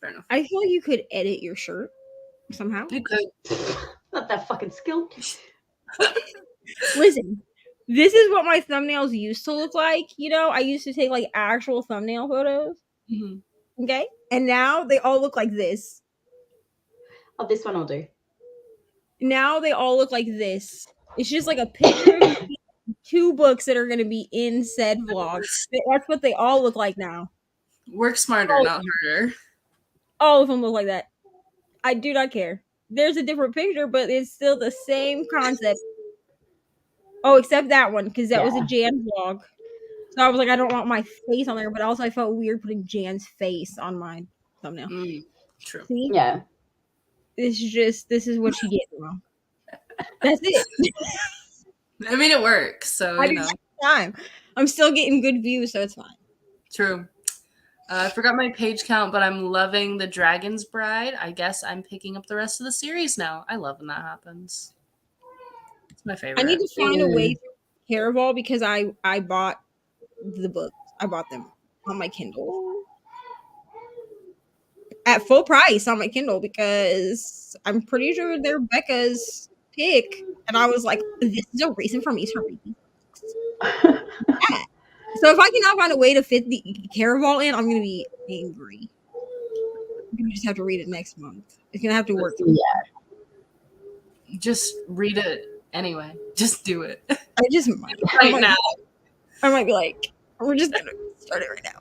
fair enough. I feel like you could edit your shirt somehow. You could. Not that fucking skilled. Listen, this is what my thumbnails used to look like. I used to take like actual thumbnail photos. Mm-hmm. Okay, and now they all look like this. Oh, this one will do. Now they all look like this. It's just like a picture of 2 books that are going to be in said vlog. That's what they all look like now. Work smarter, not harder. All of them look like that. I do not care. There's a different picture, but it's still the same concept. Oh, except that one, because that was a Jan vlog. So I was like, I don't want my face on there, but also I felt weird putting Jan's face on my thumbnail. True. See? Yeah. This is what you get now. That's it. I mean, it works, so you know. Time. I'm still getting good views, so it's fine. True. I forgot my page count, but I'm loving The Dragon's Bride. I guess I'm picking up the rest of the series now. I love when that happens. It's my favorite. I need to find a way through Caraval because I bought the books. I bought them on my Kindle. At full price on my Kindle because I'm pretty sure they're Becca's pick. And I was like, this is a reason for me to read these books. So if I cannot find a way to fit the Caraval in, I'm going to be angry. I'm going to just have to read it next month. It's going to have to work. Yeah. Just read it anyway. Just do it. I just might. Now. I might be like, we're just going to start it right now.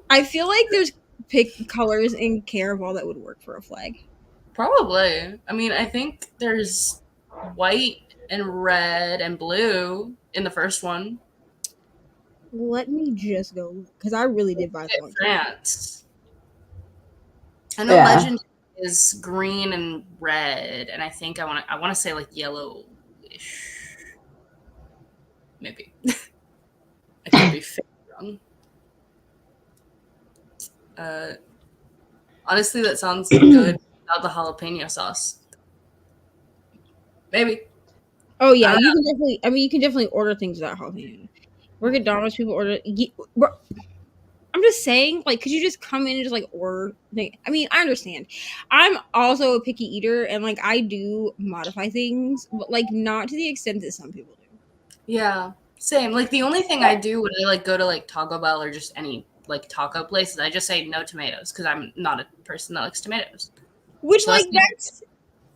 I feel like there's colors in Caraval that would work for a flag. Probably. I mean, I think there's white and red and blue in the first one. Let me just go because I really did buy that one. France. I know Legend is green and red, and I think I want to say like yellowish. Maybe. I could be wrong. Honestly, that sounds good without the jalapeno sauce. Maybe. Oh yeah, you can definitely. I mean, you can definitely order things without jalapeno. We're McDonald's people order. I'm just saying, like, could you just come in and just like order? I mean, I understand. I'm also a picky eater, and like I do modify things, but like not to the extent that some people do. Yeah, same. Like the only thing I do when I like go to like Taco Bell or just any like taco place is I just say no tomatoes because I'm not a person that likes tomatoes. Which So like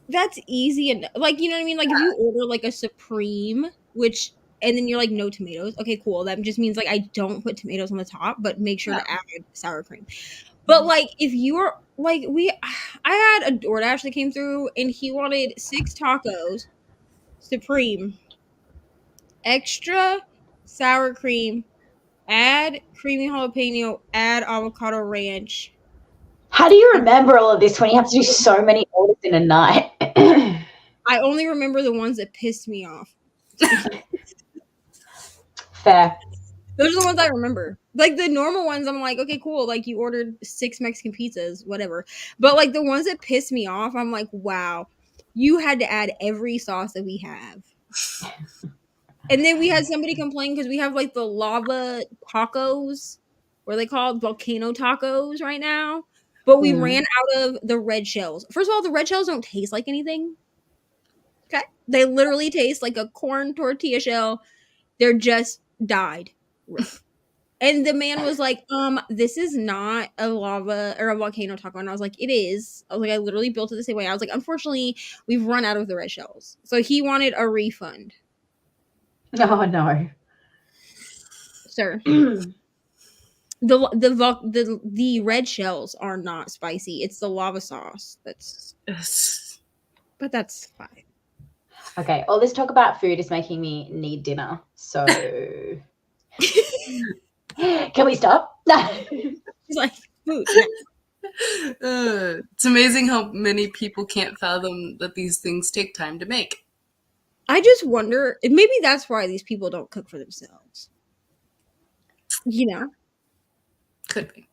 that's easy and like you know what I mean. Like if you order like a supreme, which and then you're like no tomatoes. Okay, cool. That just means like I don't put tomatoes on the top, but make sure to add sour cream. But like if you're like I had a DoorDash that came through and he wanted 6 tacos, supreme, extra sour cream, add creamy jalapeno, add avocado ranch. How do you remember all of this when you have to do so many orders in a night? I only remember the ones that pissed me off. Fair. Those are the ones I remember. Like the normal ones, I'm like, okay, cool. Like you ordered 6 Mexican pizzas, whatever. But like the ones that piss me off, I'm like, wow, you had to add every sauce that we have. And then we had somebody complain because we have like the lava tacos, what are they called? Volcano tacos right now. But we ran out of the red shells. First of all, the red shells don't taste like anything. Okay. They literally taste like a corn tortilla shell. They're just dyed red. And the man was like, this is not a lava or a volcano taco. And I was like, it is. I was like, I literally built it the same way. I was like, unfortunately, we've run out of the red shells. So he wanted a refund. Oh no. Sir. The red shells are not spicy. It's the lava sauce. But that's fine. Okay, all this talk about food is making me need dinner. So can we stop? It's like food. It's amazing how many people can't fathom that these things take time to make. I just wonder if maybe that's why these people don't cook for themselves. You know? Could be.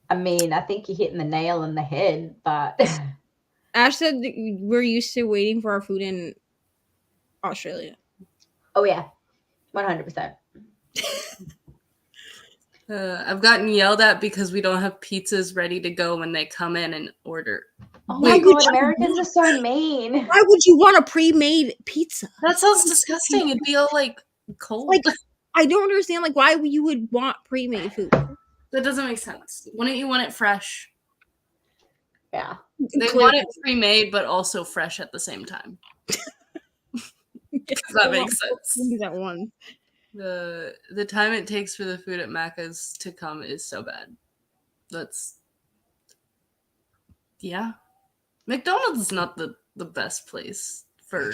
I mean, I think you're hitting the nail on the head, but Ash said we're used to waiting for our food in Australia. Oh yeah, 100%. I've gotten yelled at because we don't have pizzas ready to go when they come in and order. Oh my god, Americans are so mean. Why would you want a pre-made pizza? That sounds disgusting. It'd be all like cold. Like, I don't understand like why you would want pre-made food. That doesn't make sense. Wouldn't you want it fresh? Yeah. They want it pre-made, but also fresh at the same time. That makes sense. That one. The time it takes for the food at Macca's to come is so bad. Yeah. McDonald's is not the best place for,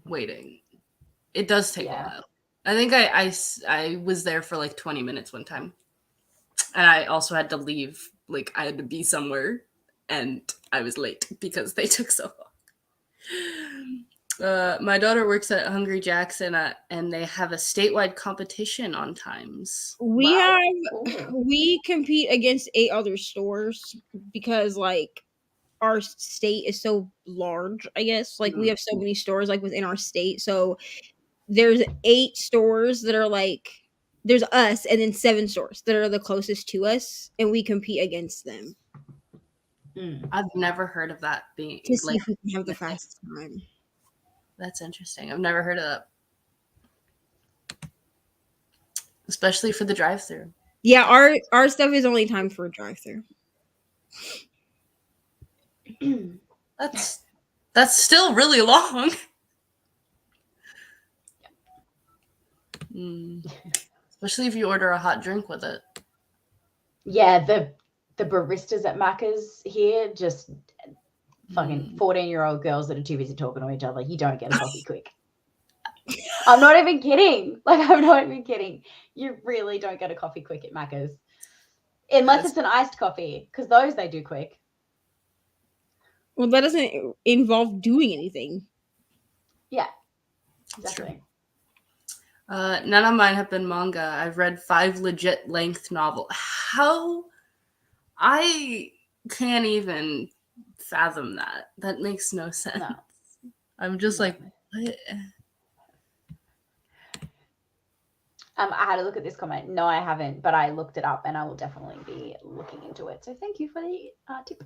waiting. It does take a while. I think I was there for like 20 minutes one time. And I also had to leave. Like, I had to be somewhere. And I was late because they took so long. My daughter works at Hungry Jack's and they have a statewide competition on times. We compete against 8 other stores because like our state is so large, I guess. Like we have so many stores like within our state. So there's 8 stores that are like there's us and then 7 stores that are the closest to us and we compete against them. I've never heard of that being to see who can have the fastest time. That's interesting. I've never heard of that. Especially for the drive-thru. Yeah, our stuff is only timed for a drive-thru. That's still really long. Especially if you order a hot drink with it. Yeah, the baristas at Macca's here just fucking 14-year-old girls that are too busy talking to each other. You don't get a coffee quick. I'm not even kidding. Like, I'm not even kidding. You really don't get a coffee quick at Macca's. Unless it's an iced coffee, because those they do quick. Well, that doesn't involve doing anything. Yeah, exactly. None of mine have been manga. I've read 5 legit length novels. How? I can't even fathom that. That makes no sense. No. I'm just like, what? I had a look at this comment. No, I haven't, but I looked it up and I will definitely be looking into it. So thank you for the tip.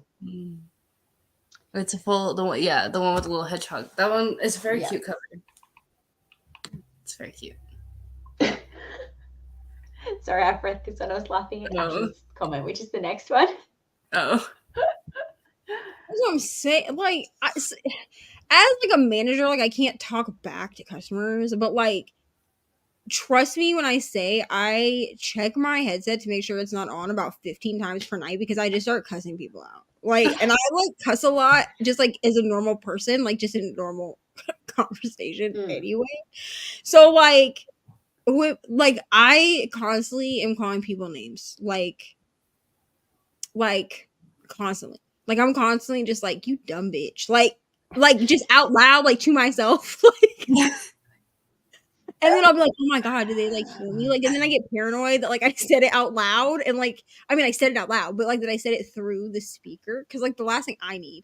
It's a full, the one with the little hedgehog. That one is a very cute cover. It's very cute. Sorry, I read this when I was laughing at Ash's comment, which is the next one. Oh. That's what I'm saying. Like, as like a manager, like I can't talk back to customers, but like, trust me when I say I check my headset to make sure it's not on about 15 times per night because I just start cussing people out. Like, and I like cuss a lot, just like as a normal person, like just in normal conversation anyway. So like, I constantly am calling people names, like constantly. Like I'm constantly just like, you dumb bitch. Like just out loud, like to myself. Like and then I'll be like, oh my god, did they like hear me? Like, and then I get paranoid that like I said it out loud and like I mean I said it out loud, but like that I said it through the speaker. Cause like the last thing I need.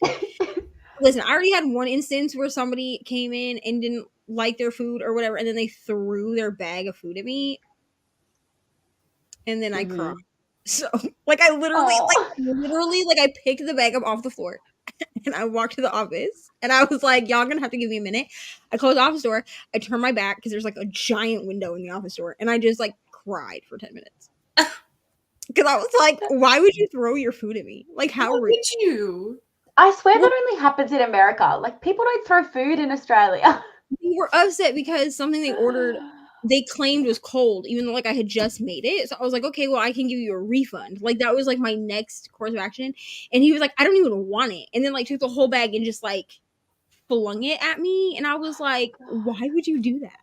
Listen, I already had one instance where somebody came in and didn't like their food or whatever, and then they threw their bag of food at me. And then I cried. So like I literally like I picked the bag up off the floor and I walked to the office and I was like, y'all gonna have to give me a minute. I closed the office door, I turned my back because there's like a giant window in the office door, and I just like cried for 10 minutes. Because I was like, why would you throw your food at me? Like how rude would you? I swear that only happens in America. Like people don't throw food in Australia. We were upset because something they ordered they claimed was cold, even though like I had just made it. So I was like, okay, well, I can give you a refund. Like that was like my next course of action. And he was like, I don't even want it. And then like took the whole bag and just like flung it at me. And I was like, why would you do that?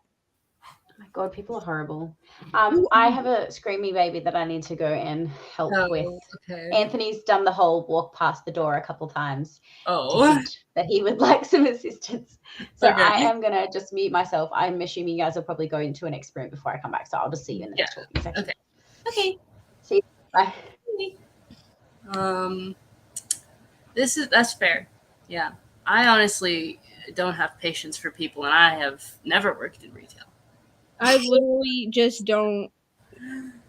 Oh my god, people are horrible. I have a screamy baby that I need to go and help with. Okay. Anthony's done the whole walk past the door a couple times to hint that he would like some assistance. So I am gonna just mute myself. I'm assuming you guys will probably go into an experiment before I come back. So I'll just see you in the next talking section. Okay. See you. Bye. That's fair. Yeah. I honestly don't have patience for people, and I have never worked in retail. I literally just don't.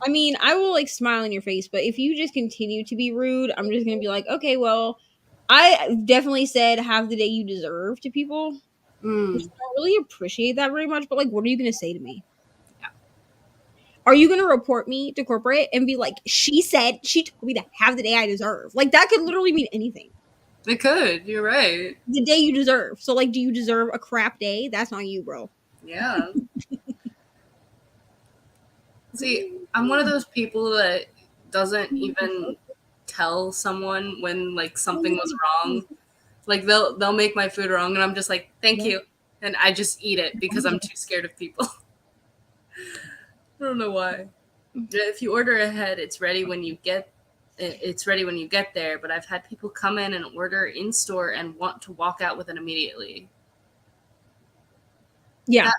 I mean, I will like smile in your face, but if you just continue to be rude, I'm just gonna be like, okay, well, I definitely said have the day you deserve to people. I don't really appreciate that very much, but like, what are you gonna say to me? Yeah. Are you gonna report me to corporate and be like, she said she told me to have the day I deserve? Like that could literally mean anything. It could. You're right. The day you deserve. So like, do you deserve a crap day? That's on you, bro. Yeah. See, I'm one of those people that doesn't even tell someone when like something was wrong. Like they'll make my food wrong and I'm just like, thank you. And I just eat it because I'm too scared of people. I don't know why. If you order ahead, it's ready when you get there, but I've had people come in and order in store and want to walk out with it immediately. Yeah.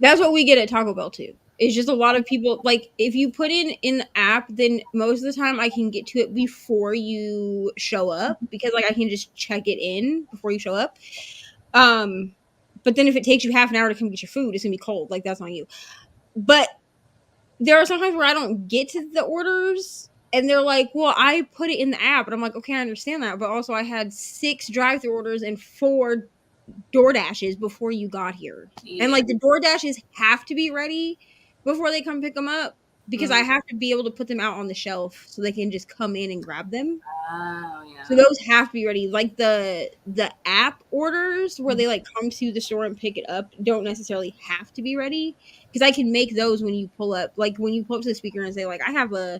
That's what we get at Taco Bell too. It's just a lot of people, like, if you put in the app, then most of the time I can get to it before you show up because, like, I can just check it in before you show up. But then if it takes you half an hour to come get your food, it's gonna be cold. Like, that's on you. But there are sometimes where I don't get to the orders and they're like, well, I put it in the app. And I'm like, okay, I understand that. But also I had 6 drive-thru orders and 4 DoorDashes before you got here. Yeah. And like the DoorDashes have to be ready before they come pick them up because I have to be able to put them out on the shelf so they can just come in and grab them. Oh, yeah. So those have to be ready. Like the app orders where they like come to the store and pick it up don't necessarily have to be ready because I can make those when you pull up. Like when you pull up to the speaker and say like, I have I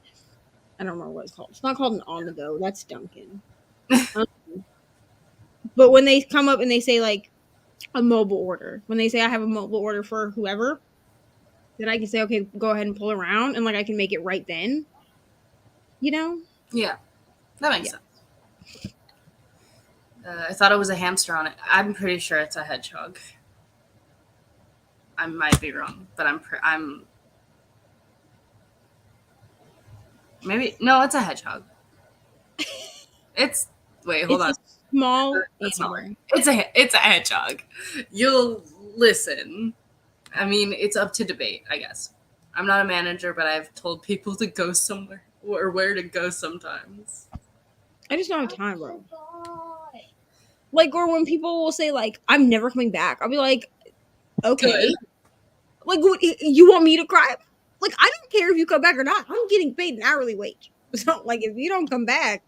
don't remember what it's called. It's not called an on the go. That's Dunkin'. But when they come up and they say like a mobile order, when they say I have a mobile order for whoever, then I can say, okay, go ahead and pull around and like I can make it right then. You know? Yeah. That makes sense. I thought it was a hamster on it. I'm pretty sure it's a hedgehog. I might be wrong, but I'm maybe no. It's a hedgehog. It's wait, hold It's on. a small It's animal. smaller. It's a hedgehog. You'll listen. I mean, it's up to debate, I guess. I'm not a manager, but I've told people to go somewhere or where to go sometimes. I just don't have time, bro. Like, or when people will say like, "I'm never coming back," I'll be like, "Okay." Good. Like, what, you want me to cry? Like, I don't care if you come back or not. I'm getting paid an hourly wage. So, like, if you don't come back,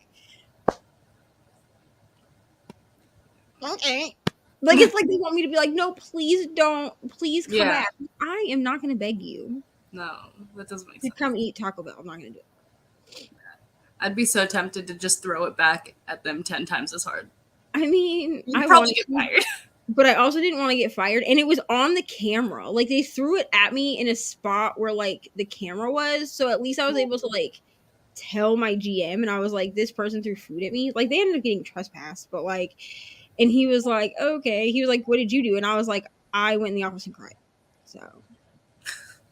okay. Like, it's like they want me to be like, no, please don't, please come back. I am not going to beg you. No, that doesn't make to sense. come eat Taco Bell. I'm not going to do it. I'd be so tempted to just throw it back at them 10 times as hard. I mean, You'd I probably wanted get to, fired. but I also didn't want to get fired. And it was on the camera. Like, they threw it at me in a spot where, like, the camera was. So at least I was able to, like, tell my GM. And I was like, this person threw food at me. Like, they ended up getting trespassed. But, like, and he was like, okay. He was like, what did you do? And I was like, I went in the office and cried. So.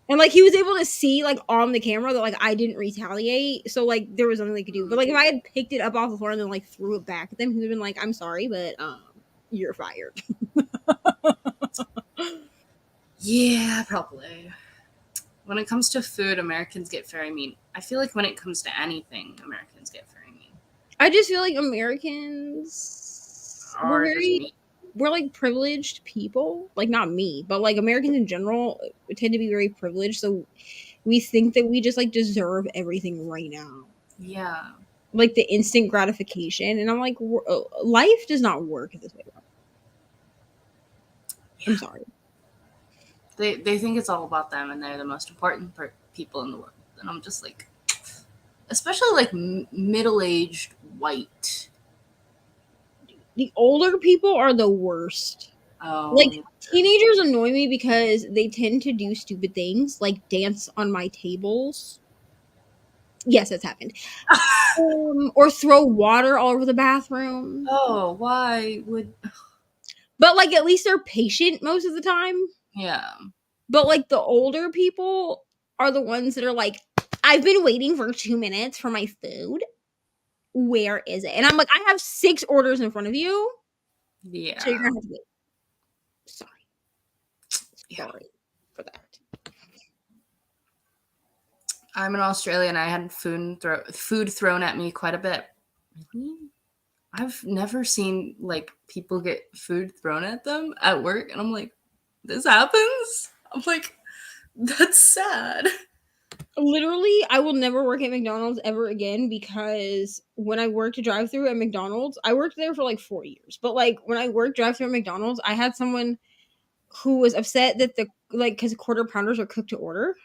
And, like, he was able to see, like, on the camera that, like, I didn't retaliate. So, like, there was nothing they could do. But, like, if I had picked it up off the floor and then, like, threw it back at them, he would have been like, I'm sorry, but you're fired. Yeah, probably. When it comes to food, Americans get very mean. I feel like when it comes to anything, Americans get very mean. I just feel like Americans we're like privileged people. Like, not me, but like Americans in general tend to be very privileged. So we think that we just like deserve everything right now. Yeah. Like the instant gratification. And I'm like, life does not work this way. Yeah. I'm sorry. They think it's all about them and they're the most important people in the world. And I'm just like, especially like middle-aged white. The older people are the worst. Oh, like teenagers annoy me because they tend to do stupid things like dance on my tables. Yes, that's happened. Or throw water all over the bathroom. Oh, why would? But like, at least they're patient most of the time. Yeah. But like, the older people are the ones that are like, I've been waiting for 2 minutes for my food. Where is it? And I'm like, I have 6 orders in front of you. Yeah. So you're gonna have to wait. Sorry. Yeah. Sorry for that. I'm in Australia and I had food thrown at me quite a bit. Really? I've never seen like people get food thrown at them at work, and I'm like, this happens? I'm like, that's sad. Literally, I will never work at McDonald's ever again because when I worked drive-through at McDonald's, I worked there for like 4 years. But like when I worked drive-through at McDonald's, I had someone who was upset that because quarter pounders are cooked to order.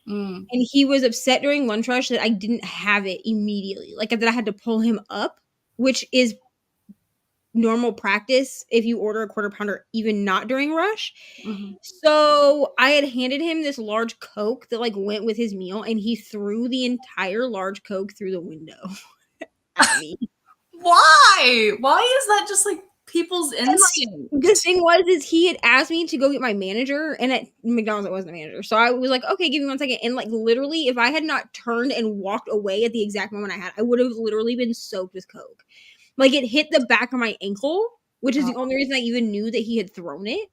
And he was upset during lunch rush that I didn't have it immediately. Like, that I had to pull him up, which is normal practice if you order a quarter pounder, even not during rush. Mm-hmm. So I had handed him this large Coke that like went with his meal, and he threw the entire large Coke through the window at me. Why? Why is that just like people's instinct? Like, the thing is he had asked me to go get my manager, and at McDonald's I wasn't a manager, so I was like, okay, give me 1 second. And like, literally, if I had not turned and walked away at the exact moment I would have literally been soaked with Coke. Like, it hit the back of my ankle, which is the only reason I even knew that he had thrown it.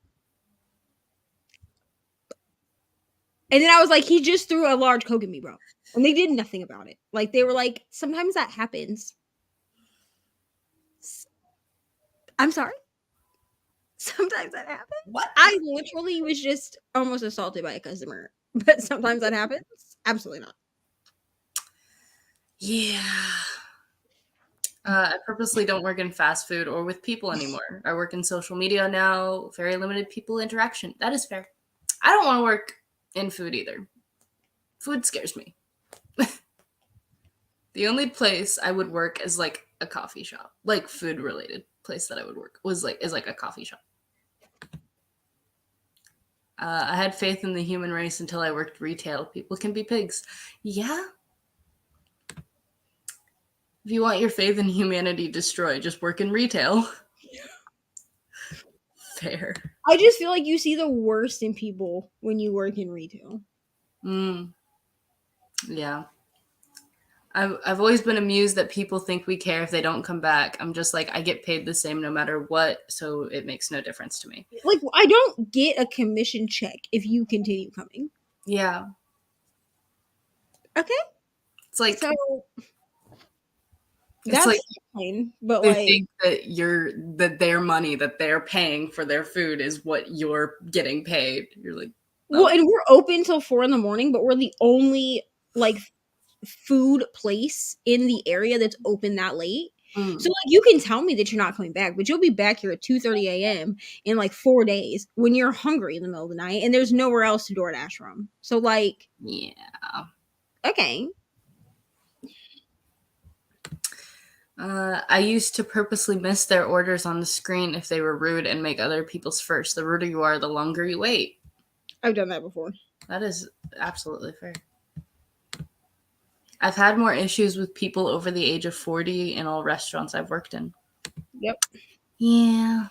And then I was like, he just threw a large Coke at me, bro. And they did nothing about it. Like, they were like, sometimes that happens. I'm sorry. Sometimes that happens. What? I literally was just almost assaulted by a customer. But sometimes that happens. Absolutely not. Yeah. I purposely don't work in fast food or with people anymore. I work in social media now. Very limited people interaction. That is fair. I don't want to work in food either. Food scares me. The only place I would work is like a coffee shop, like food related place that I would work is like a coffee shop. I had faith in the human race until I worked retail. People can be pigs. Yeah. If you want your faith in humanity destroyed, just work in retail. Fair. I just feel like you see the worst in people when you work in retail. Yeah. I've always been amused that people think we care if they don't come back. I'm just like, I get paid the same no matter what, so it makes no difference to me. Like, I don't get a commission check if you continue coming. Yeah. Okay. It's like, So it's that's like fine, but they like, think that their money that they're paying for their food is what you're getting paid. You're like, well, no. and we're open till 4 a.m, but we're the only like food place in the area that's open that late. So like, you can tell me that you're not coming back, but you'll be back here at 2:30 a.m. in like 4 days when you're hungry in the middle of the night and there's nowhere else to DoorDash from. So like, Yeah. okay. I used to purposely miss their orders on the screen if they were rude and make other people's first. The ruder you are, the longer you wait. I've done that before. That is absolutely fair. I've had more issues with people over the age of 40 in all restaurants I've worked in. Yep. Yeah.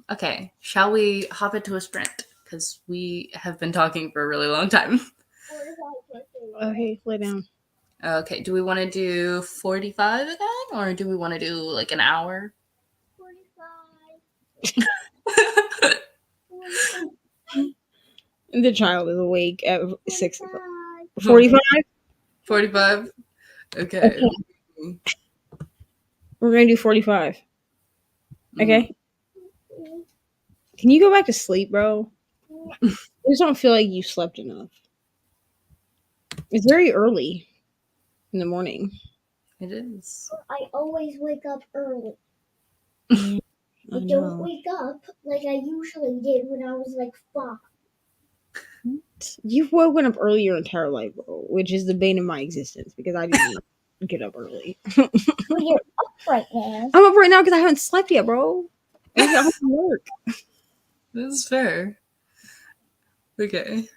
Okay. Shall we hop into a sprint? Because we have been talking for a really long time. Okay, lay down. Okay. Do we want to do 45 again? Or do we want to do like an hour? 45. The child is awake at 6 o'clock. 45? 45? Okay. Okay. We're going to do 45. Okay? Can you go back to sleep, bro? I just don't feel like you slept enough. It's very early in the morning. It is. I always wake up early. I don't wake up like I usually did when I was like 5. You've woken up early your entire life, bro, which is the bane of my existence because I didn't get up early. Well, you're up right now. I'm up right now because I haven't slept yet, bro. I got home from work. This is fair. Okay.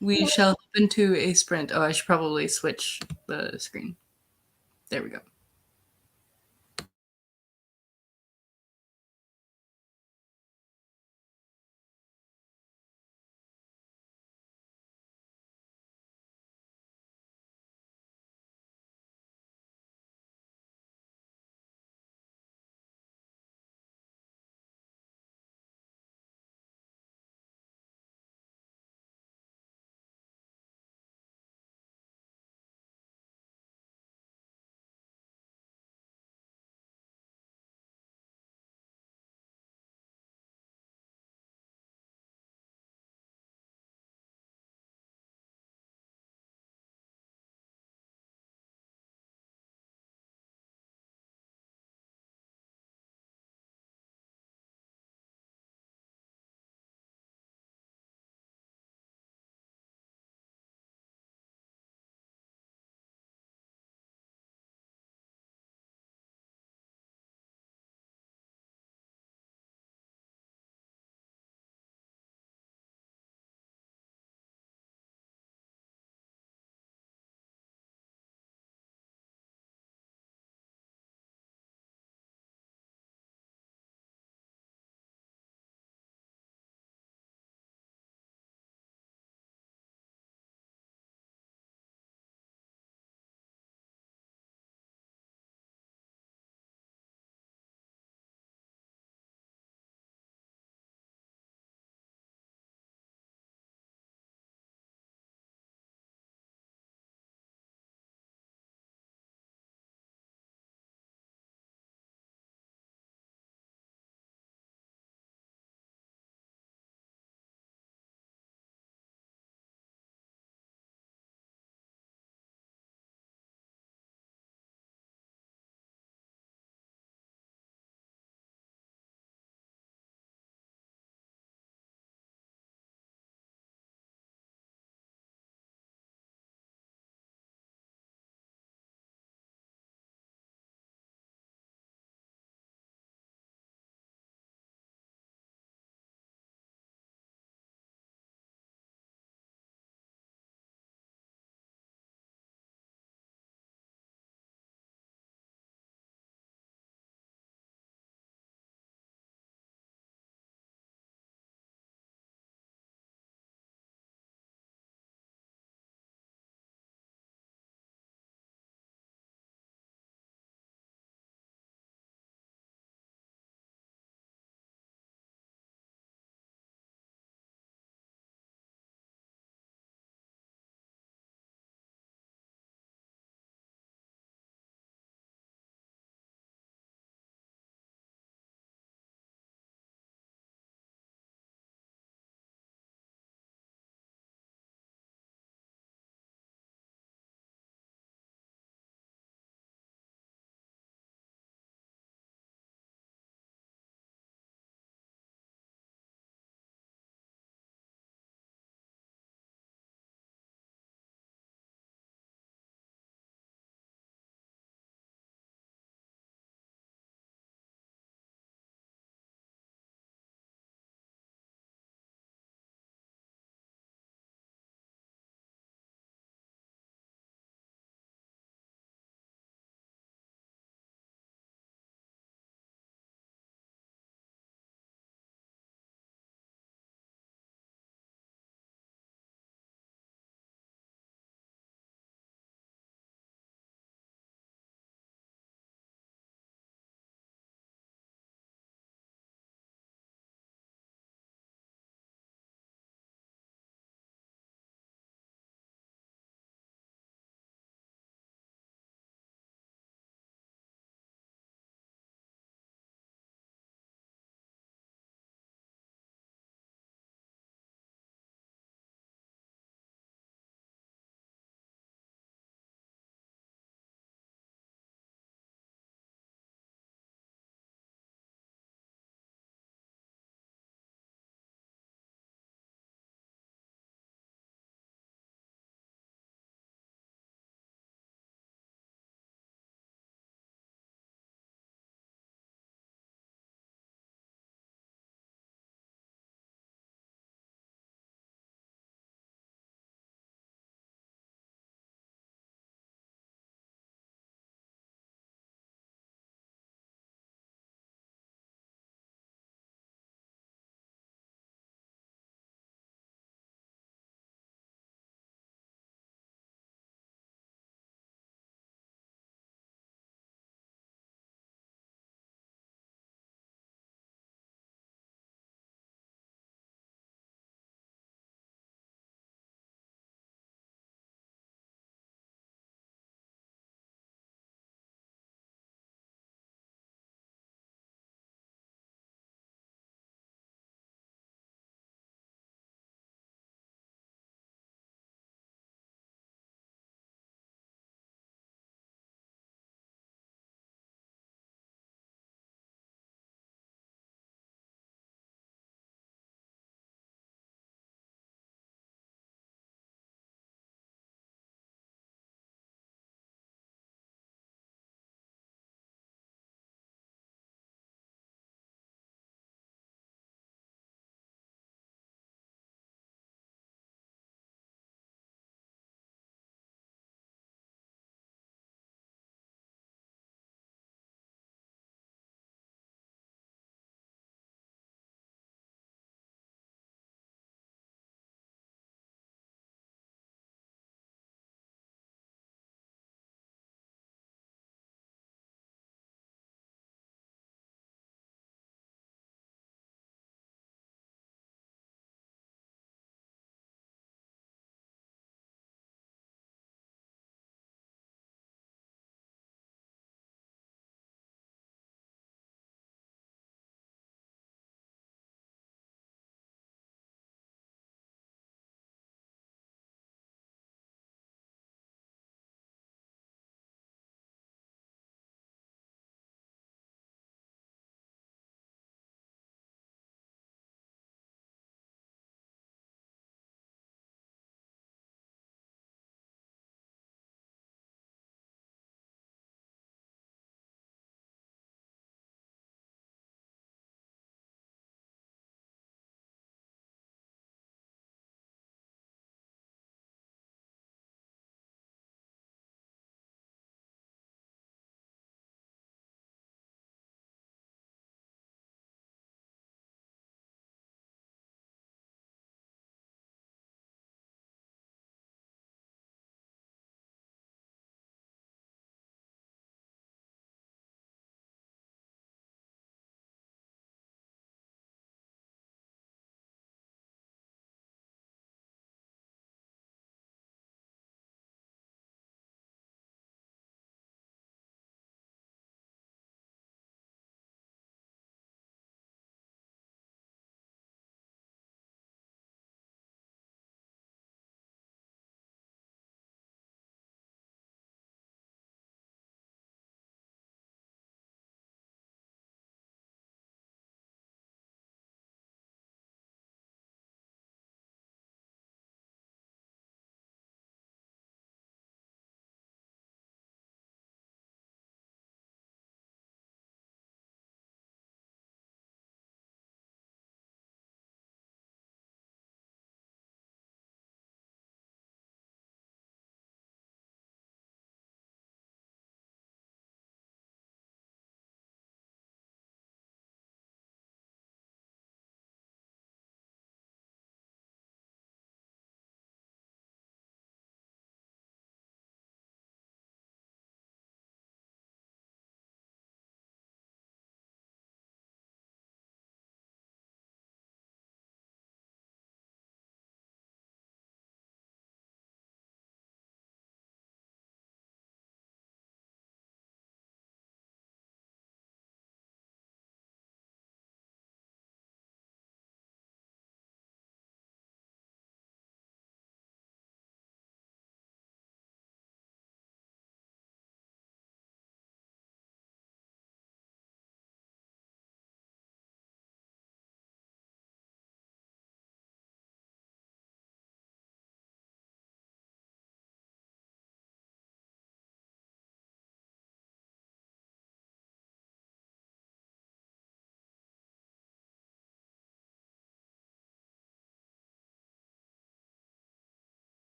We shall hop into a sprint. Oh, I should probably switch the screen. There we go.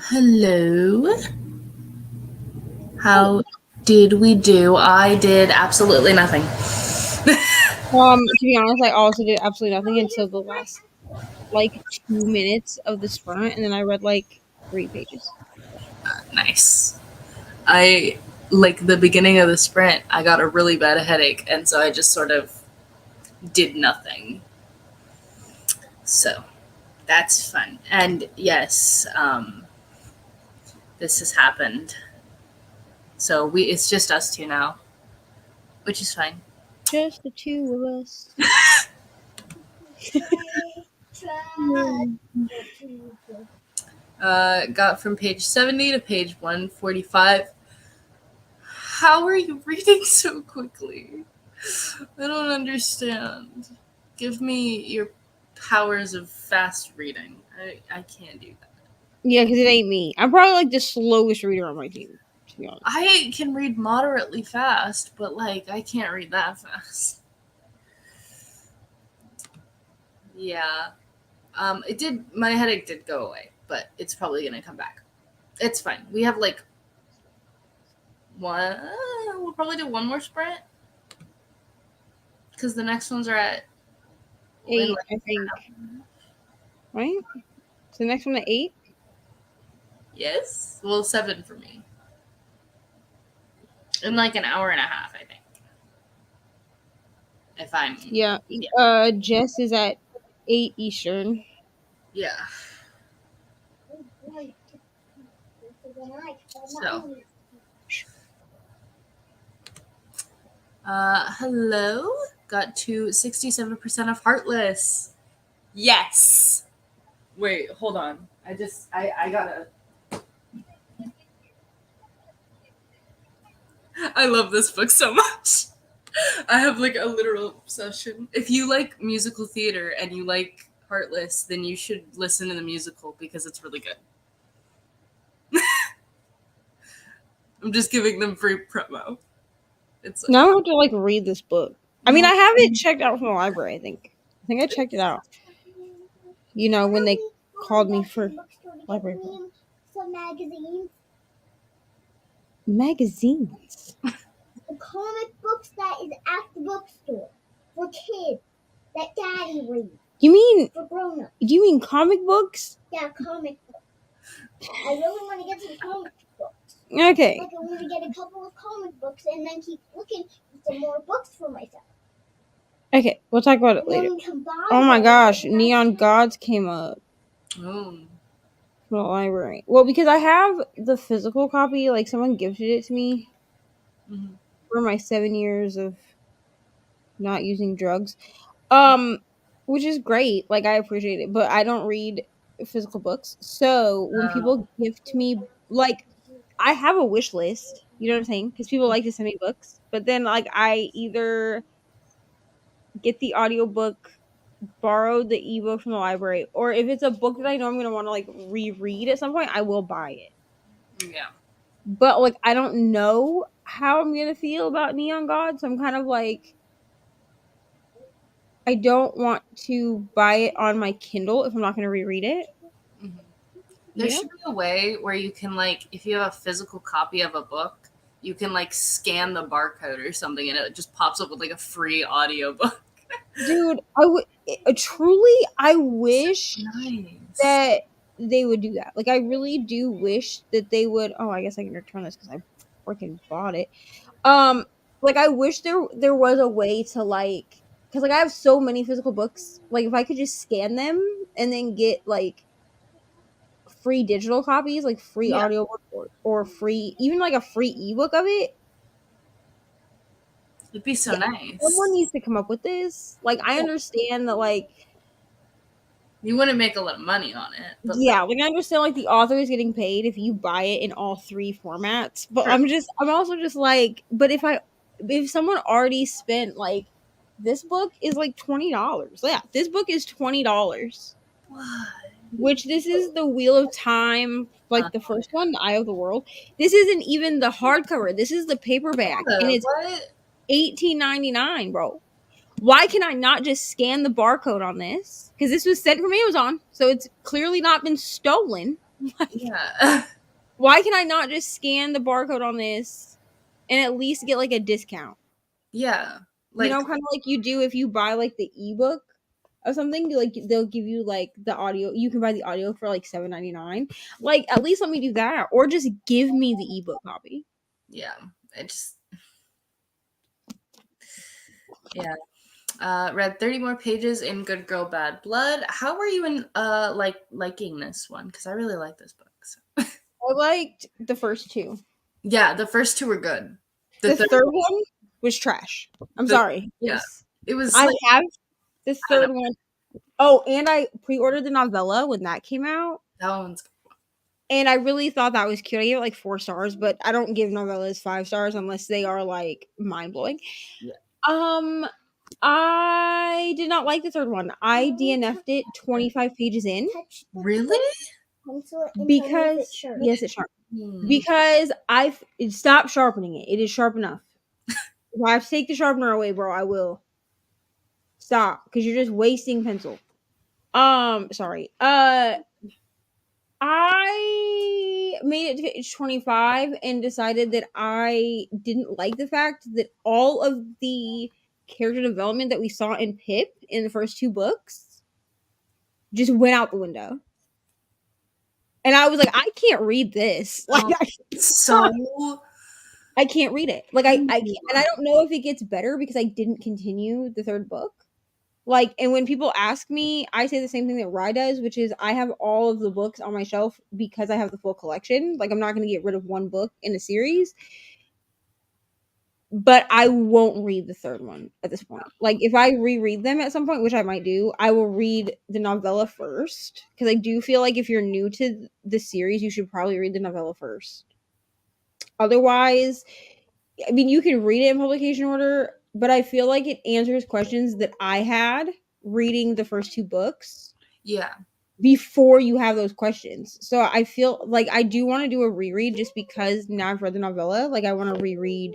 Hello. How did we do? I did absolutely nothing. To be honest, I also did absolutely nothing until the last like 2 minutes of the sprint, and then I read like 3 pages. Nice. I like the beginning of the sprint, I got a really bad headache, and so I just sort of did nothing. So that's fun. And yes, this has happened. So it's just us two now, which is fine. Just the 2 of us. Got from page 70 to page 145. How are you reading so quickly? I don't understand. Give me your powers of fast reading. I can't do that. Yeah, because it ain't me. I'm probably like the slowest reader on my team, to be honest. I can read moderately fast, but like I can't read that fast. Yeah. My headache did go away, but it's probably gonna come back. It's fine. We have like we'll probably do one more sprint. Because the next ones are at 8, I think. Right? So the next one at 8? Yes. Well, 7 for me. In like an hour and a half, I think. If I'm Yeah. Jess is at 8 Eastern. Yeah. So. Hello. Got to 67% of Heartless. Yes. Wait, hold on. I gotta. I love this book so much. I have like a literal obsession. If you like musical theater and you like Heartless, then you should listen to the musical because it's really good. I'm just giving them free promo. It's Now I have to like read this book. I mean, I have it checked out from the library. I think I checked it out. You know, when they called me for library book. Some magazines. Magazines. The comic books that is at the bookstore for kids that Daddy reads. You mean for grown-ups? You mean comic books? Yeah, comic books. I really want to get some comic books. Okay. Like I want to get a couple of comic books and then keep looking for some more books for myself. Okay, we'll talk about it later. Oh my gosh, Neon Gods came up. Oh. From the library. Well, because I have the physical copy, like someone gifted it to me for my 7 years of not using drugs. Which is great. Like I appreciate it, but I don't read physical books. So when people gift me, like, I have a wish list. You know what I'm saying? Because people like to send me books, but then like I either get the audiobook, borrow the ebook from the library, or if it's a book that I know I'm gonna want to like reread at some point, I will buy it. Yeah. But like I don't know how I'm gonna feel about Neon God, so I'm kind of like, I don't want to buy it on my Kindle if I'm not going to reread it. Mm-hmm. There should be a way where you can, like, if you have a physical copy of a book, you can, like, scan the barcode or something, and it just pops up with, like, a free audiobook. Dude, I wish that they would do that. Like, I really do wish that they would. Oh, I guess I can return this because I freaking bought it. Like, I wish there was a way to, like, because, like, I have so many physical books. Like, if I could just scan them and then get, like, free digital copies, like free audiobook or free, even like a free ebook of it. It'd be so nice. Someone needs to come up with this. Like, I understand that, like, you wouldn't make a lot of money on it. But yeah, like I understand like the author is getting paid if you buy it in all 3 formats. But I'm also just like, but if someone already spent, like, this book is like $20. Yeah, this book is $20. What? Which this is the Wheel of Time, like the first one, the Eye of the World. This isn't even the hardcover. This is the paperback, and it's $18.99, bro. Why can I not just scan the barcode on this? Because this was sent from Amazon, so it's clearly not been stolen. Yeah. Why can I not just scan the barcode on this and at least get like a discount? Yeah. You know, kind of like you do if you buy like the ebook or something. Like they'll give you like the audio. You can buy the audio for like $7.99. Like at least let me do that, or just give me the ebook copy. Yeah. Yeah. Read 30 more pages in Good Girl Bad Blood. How were you in liking this one? Because I really like this book. So. I liked the first two. Yeah, the first two were good. The third one was trash. I'm sorry. Yeah. It was I have the third one. Oh, and I pre-ordered the novella when that came out. That one's good. And I really thought that was cute. I gave it like 4 stars, but I don't give novellas 5 stars unless they are like mind-blowing. Yeah. I did not like the third one. I DNF'd it 25 pages in. Really? Because yes, it's sharp. Because I stopped sharpening it. It is sharp enough. If I have to take the sharpener away, bro, I will. Stop, because you're just wasting pencil. Sorry. I made it to page 25 and decided that I didn't like the fact that all of the character development that we saw in Pip in the first 2 books just went out the window. And I was like, I can't read this. Like, I can't read it. Like, I can't, and I don't know if it gets better because I didn't continue the 3rd book. Like, and when people ask me, I say the same thing that Rye does, which is I have all of the books on my shelf because I have the full collection. Like, I'm not going to get rid of one book in a series. But I won't read the 3rd one at this point. Like, if I reread them at some point, which I might do, I will read the novella first. Because I do feel like if you're new to the series, you should probably read the novella first. Otherwise, I mean, you can read it in publication order, but I feel like it answers questions that I had reading the first 2 books. Yeah. Before you have those questions. So I feel like I do want to do a reread just because now I've read the novella. Like, I want to reread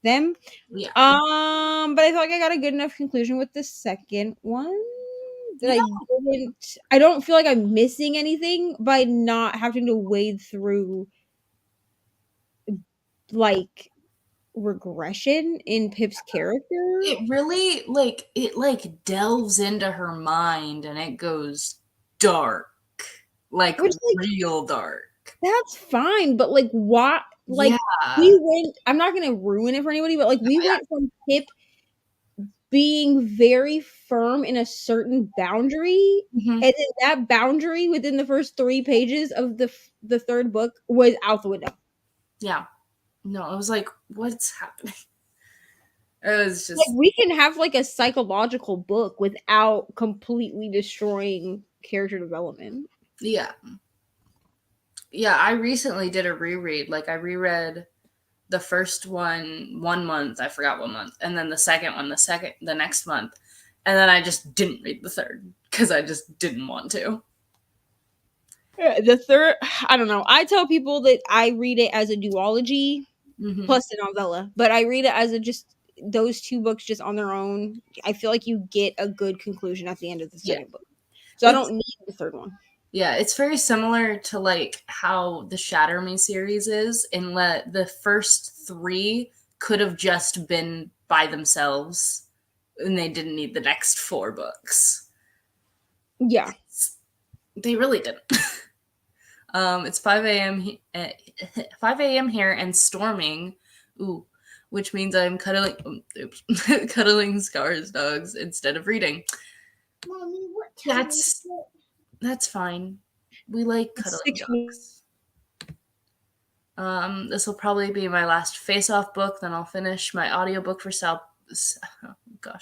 them. Yeah. But I feel like I got a good enough conclusion with the second one that I don't feel like I'm missing anything by not having to wade through like regression in Pip's character. It really delves into her mind and it goes dark. Like real dark. That's fine, but like what we went, I'm not gonna ruin it for anybody, but like we went from Pip being very firm in a certain boundary, and then that boundary within the first 3 pages of the 3rd book was out the window. Yeah. No, I was like, what's happening? It was just like we can have like a psychological book without completely destroying character development. Yeah. Yeah, I recently did a reread. Like I reread the first one month, I forgot what month, and then the second one the next month. And then I just didn't read the 3rd because I just didn't want to. The 3rd, I don't know. I tell people that I read it as a duology plus the novella, but I read it as just those 2 books just on their own. I feel like you get a good conclusion at the end of the second book. So I don't need the 3rd one. Yeah, it's very similar to like how the Shatter Me series is, in that the first 3 could have just been by themselves and they didn't need the next 4 books. Yeah. They really didn't. It's 5 a.m. 5 a.m. here and storming. Ooh, which means I'm cuddling Scar's dogs instead of reading. Mommy, what time is it? That's fine. We like cuddling dogs. This will probably be my last Faceoff book. Then I'll finish my audiobook for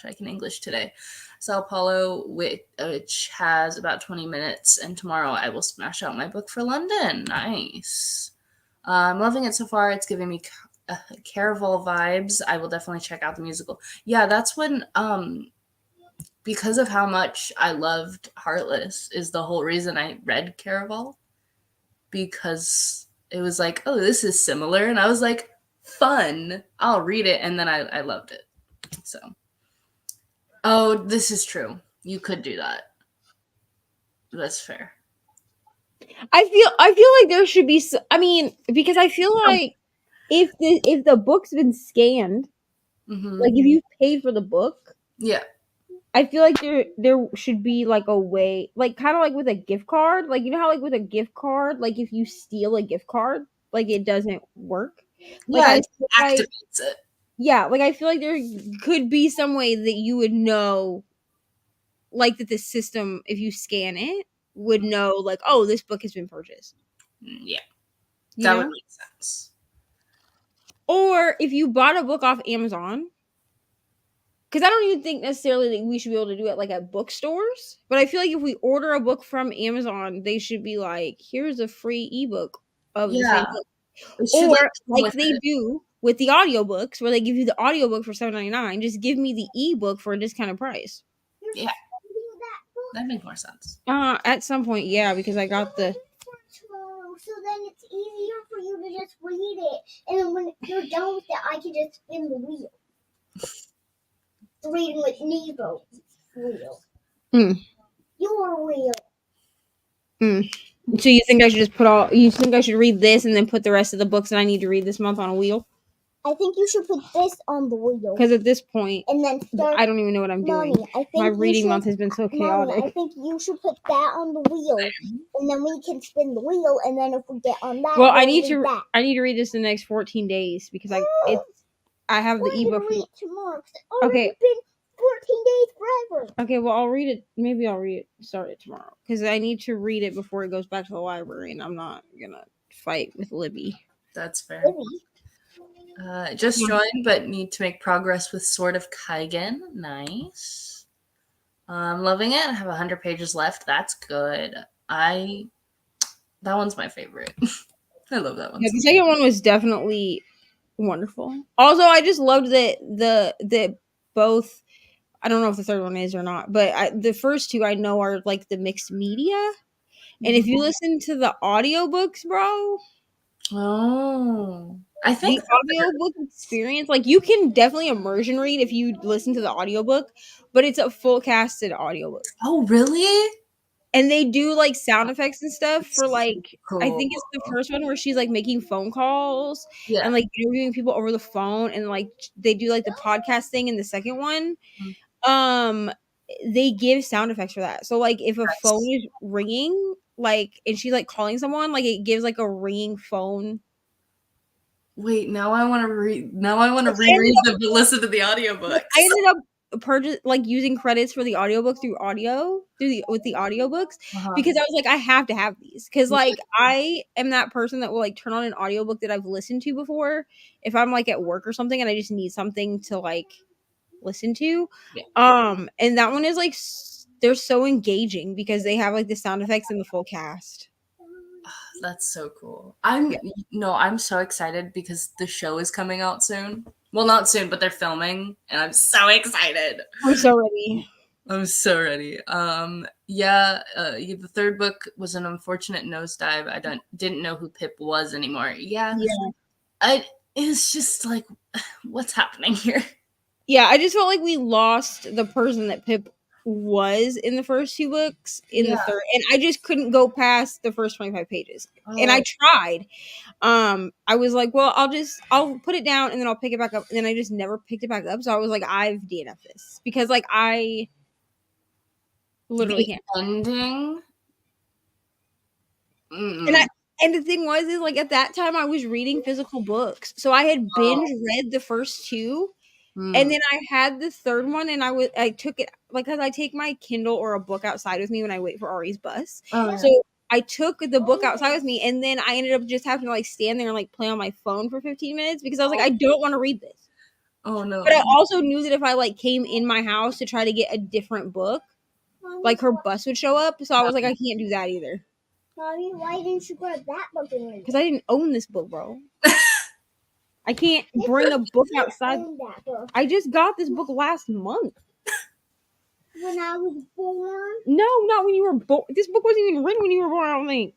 I can English today. Sao Paulo, which has about 20 minutes. And tomorrow I will smash out my book for London. Nice. I'm loving it so far. It's giving me Caraval vibes. I will definitely check out the musical. Yeah, that's when because of how much I loved Heartless is the whole reason I read Caraval, because it was like, oh, this is similar. And I was like, fun. I'll read it. And then I loved it. So, oh, this is true. You could do that. That's fair. I feel like there should be. I mean, because I feel like if the book's been scanned, like if you paid for the book, Yeah. I feel like there should be like a way, like kind of like with a gift card, like you know how like with a gift card, like if you steal a gift card, like it doesn't work. Like Yeah, I it feel activates it. yeah, like I feel like there could be some way that you would know, like that the system, if you scan it, would know like, oh, this book has been purchased. Yeah, You that know? would make sense. Or if you bought a book off Amazon, because I don't even think necessarily that we should be able to do it like at bookstores, but I feel like if we order a book from Amazon, they should be like, here's a free ebook of the same Yeah, book. it should Or come like with they it. do with the audiobooks, where they give you the audiobook for $7.99, just give me the ebook for a discounted price. Yeah, that makes more sense. At some point, yeah, because I got the So then it's easier for you to just read it, and then when you're done with it, I can just spin the wheel. Reading with Nevo's wheel. Your wheel. So you think I should just you think I should read this and then put the rest of the books that I need to read this month on a wheel? I think you should put this on the wheel. Because at this point, and then start, I don't even know what I'm doing. Mommy, I think my reading month has been so chaotic. Mommy, I think you should put that on the wheel, and then we can spin the wheel, and then if we get on that, well, we'll I need to read this in the next 14 days because I have the ebook. Read it tomorrow. Okay. It's been 14 days forever. Okay, well, I'll read it. Maybe I'll start it tomorrow because I need to read it before it goes back to the library, and I'm not gonna fight with Libby. That's fair. Just joined, but need to make progress with Sword of Kaigen. Nice. I'm loving it. I have 100 pages left. That's good. That one's my favorite. I love that one. Yeah, the second one was definitely wonderful. Also, I just loved that the both. I don't know if the third one is or not, but the first two I know are like the mixed media. And if you listen to the audiobooks, bro. Oh. I think the audiobook experience, like you can definitely immersion read if you listen to the audiobook, but it's a full casted audiobook. Oh, really? And they do like sound effects and stuff for like cool. I think it's the first one where she's like making phone calls and like interviewing people over the phone, and like they do like the podcast thing in the second one. They give sound effects for that. So like if a phone is ringing, like and she's like calling someone, like it gives like a ringing phone. Wait, now I want to read. Now I want to reread them to listen to the audiobook. I ended up using credits for the audiobook with the audiobooks because I was like, I have to have these because like I am that person that will like turn on an audiobook that I've listened to before if I'm like at work or something and I just need something to like listen to. And that one is like they're so engaging because they have like the sound effects and the full cast. That's so cool. I'm so excited because the show is coming out soon. Well, not soon, but they're filming, and I'm so excited. I'm so ready. I'm so ready. The third book was an unfortunate nosedive. I didn't know who Pip was anymore. It's just like, what's happening here? Yeah, I just felt like we lost the person that Pip was in the first two books in the third, and I just couldn't go past the first 25 pages. And I tried. I was like, well, I'll put it down and then I'll pick it back up, and then I just never picked it back up. So I was like, I've DNF'd this because like I literally can't. Ending. And the thing is like at that time I was reading physical books, so I had binge read the first two. And then I had the third one, and I took it like because I take my Kindle or a book outside with me when I wait for Ari's bus. So I took the book outside with me, and then I ended up just having to like stand there and like play on my phone for 15 minutes because I was like, I don't want to read this. Oh no! But I also knew that if I like came in my house to try to get a different book, like her bus would show up. So I was like, I can't do that either. Mommy, why didn't you grab that book? Because I didn't own this book, bro. I can't bring a book outside. I just got this book last month. When I was born? No, not when you were born. This book wasn't even written when you were born, I don't think.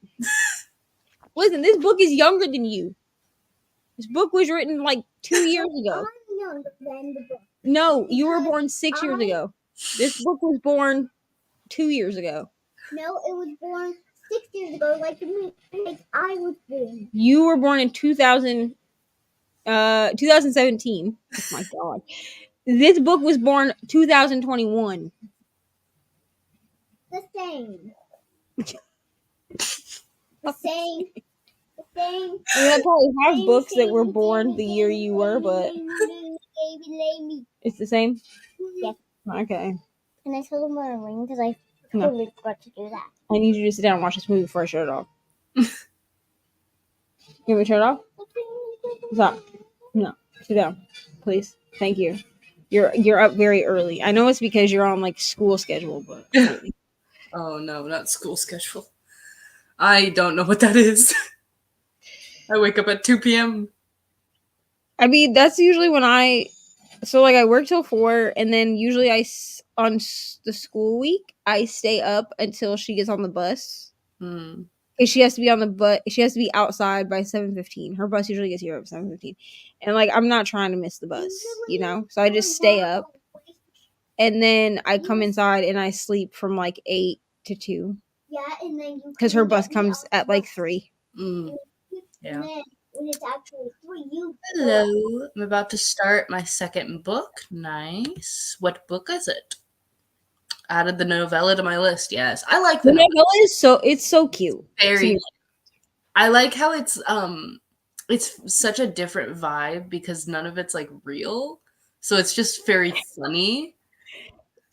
Listen, this book is younger than you. This book was written like 2 years ago. I'm younger than the book. No, you were born 6 years ago. This book was born 2 years ago. No, it was born 6 years ago, like I was born. You were born in 2017. Oh my god. This book was born 2021. The same. The same. The same. I mean, I probably have books that were born the year you were, but it's the same. Yeah. Okay. And I told him what I'm ring because I totally forgot to do that. I need you to sit down and watch this movie before I shut it off. You want me to turn it off? Stop. No. Sit down, please. Thank you. You're up very early. I know it's because you're on like school schedule, but really. Oh no, not school schedule. I don't know what that is. I wake up at 2 p.m. I mean, that's usually when I work till 4, and then usually on the school week I stay up until she gets on the bus. Because she has to be on the bus. She has to be outside by 7:15. Her bus usually gets here at 7:15, and like I'm not trying to miss the bus, So I just stay up, and then I come inside and I sleep from like 8 to 2. Yeah, and then because her bus comes at like 3. Yeah. And then when it's actually 3, Hello. I'm about to start my second book. Nice. What book is it? Added the novella to my list. Yes, I like the novella. It's so cute. Very. I like how it's such a different vibe because none of it's like real, so it's just very funny.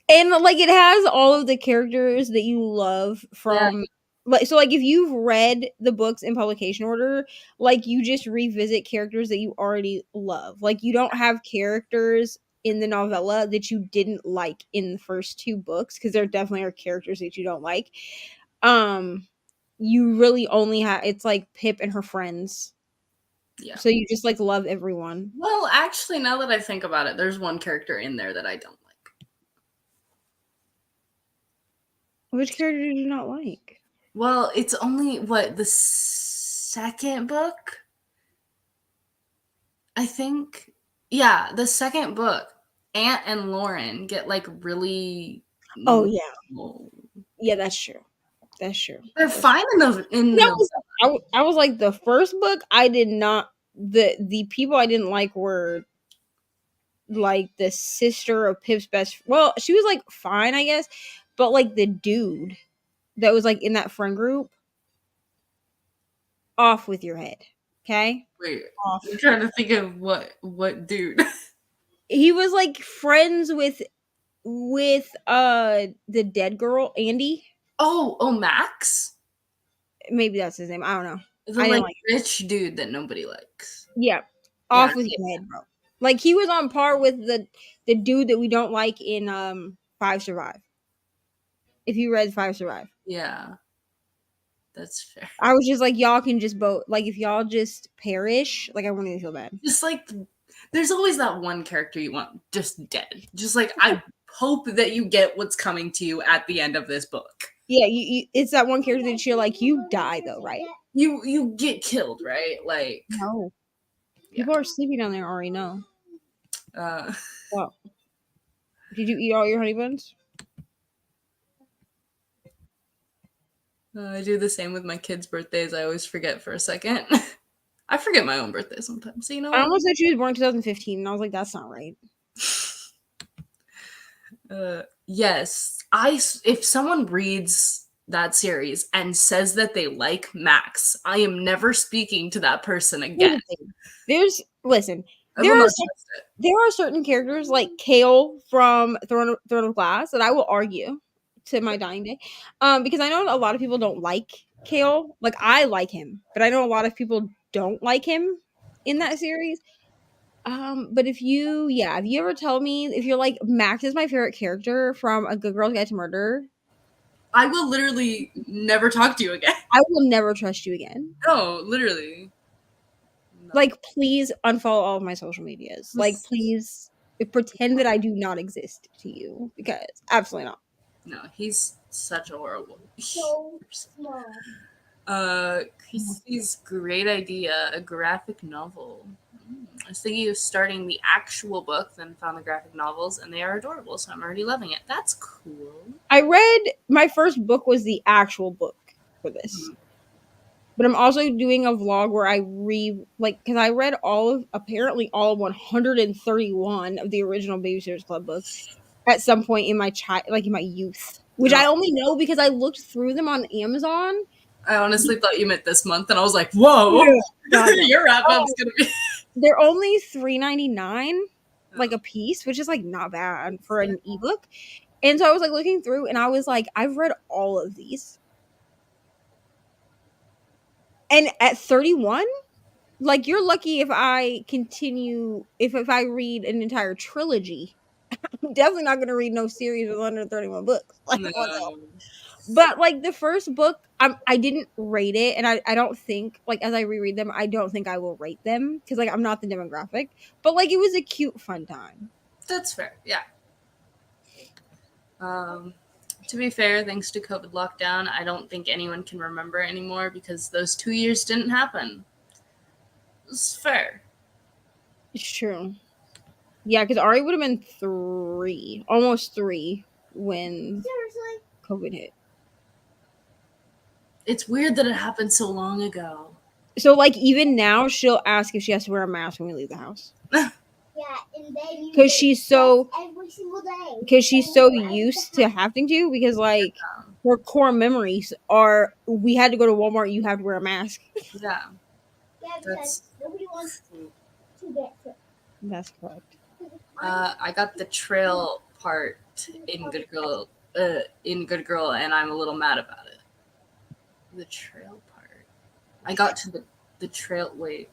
And like it has all of the characters that you love from like if you've read the books in publication order, like you just revisit characters that you already love. Like you don't have characters in the novella that you didn't like in the first 2 books because there definitely are characters that you don't like. You really only have it's like Pip and her friends. Yeah. So you just like love everyone. Well, actually, now that I think about it, there's one character in there that I don't like. Which character did you not like? Well, it's only the second book? I think. Yeah, the second book. Aunt and Lauren get like really. Oh yeah. Yeah, that's true. That's true. They're fine in I was like the first book. I did not. The people I didn't like were like the sister of Pip's best. Well, she was like fine, I guess, but like the dude that was like in that friend group, off with your head, okay? Wait, I'm trying to think of what dude. He was like friends with the dead girl, Andy. Oh, Max? Maybe that's his name. I don't know. The like rich dude that nobody likes. Yeah. Off with your head, bro. Like he was on par with the dude that we don't like in 5 Survive. If you read 5 Survive. Yeah. That's fair. I was just like, y'all can just both like if y'all just perish, like I wouldn't even feel bad. Just like there's always that one character you want just dead. Just like I hope that you get what's coming to you at the end of this book. Yeah, you it's that one character that you're like, you die though, right? You get killed, right? Like no. People are sleeping down there already know. Well. Did you eat all your honey buns? I do the same with my kids' birthdays. I always forget for a second. I forget my own birthday sometimes. So you know I almost said she was born in 2015, and I was like, that's not right. Yes. If someone reads that series and says that they like Max, I am never speaking to that person again. There are certain characters like Kale from Throne of Glass that I will argue to my dying day, because I know a lot of people don't like Kale. Like I like him, but I know a lot of people don't like him in that series. But if you ever tell me if you're like Max is my favorite character from A Good Girl's Guide to Murder, I will literally never talk to you again. I will never trust you again. No, literally. No. Like, please unfollow all of my social medias. Like, please pretend that I do not exist to you, because absolutely not. No, he's such a horrible small. Chrissy's great idea, a graphic novel. I was thinking of starting the actual book, then found the graphic novels, and they are adorable, so I'm already loving it. That's cool. I read, my first book was the actual book. for this. But I'm also doing a vlog where I because I read apparently all of 131 of the original Babysitters Club books at some point in my in my youth, which I only know because I looked through them on Amazon. I honestly thought you meant this month, and I was like, "Whoa, God, no. Your wrap up's gonna be." They're only $3.99, like a piece, which is like not bad for an ebook. And so I was like looking through, and I was like, I've read all of these, and at 31, like you're lucky if I continue if I read an entire trilogy. I'm definitely not going to read no series with 131 books. Like, No. But like the first book, I didn't rate it, and I don't think like as I reread them, I don't think I will rate them because like I'm not the demographic. But like it was a cute, fun time. That's fair. Yeah. To be fair, thanks to COVID lockdown, I don't think anyone can remember anymore because those 2 years didn't happen. It's fair. It's true. Yeah, because Ari would have been almost 3 when COVID hit. It's weird that it happened so long ago. So like even now, she'll ask if she has to wear a mask when we leave the house. Yeah, and then Because she's so every single day. Because she's so used to having to, because like her core memories are we had to go to Walmart, you have to wear a mask. Yeah. Yeah, because nobody wants to get sick. That's correct. I got the trail part in Good Girl, and I'm a little mad about it. The trail part. I got to the trail. Wait.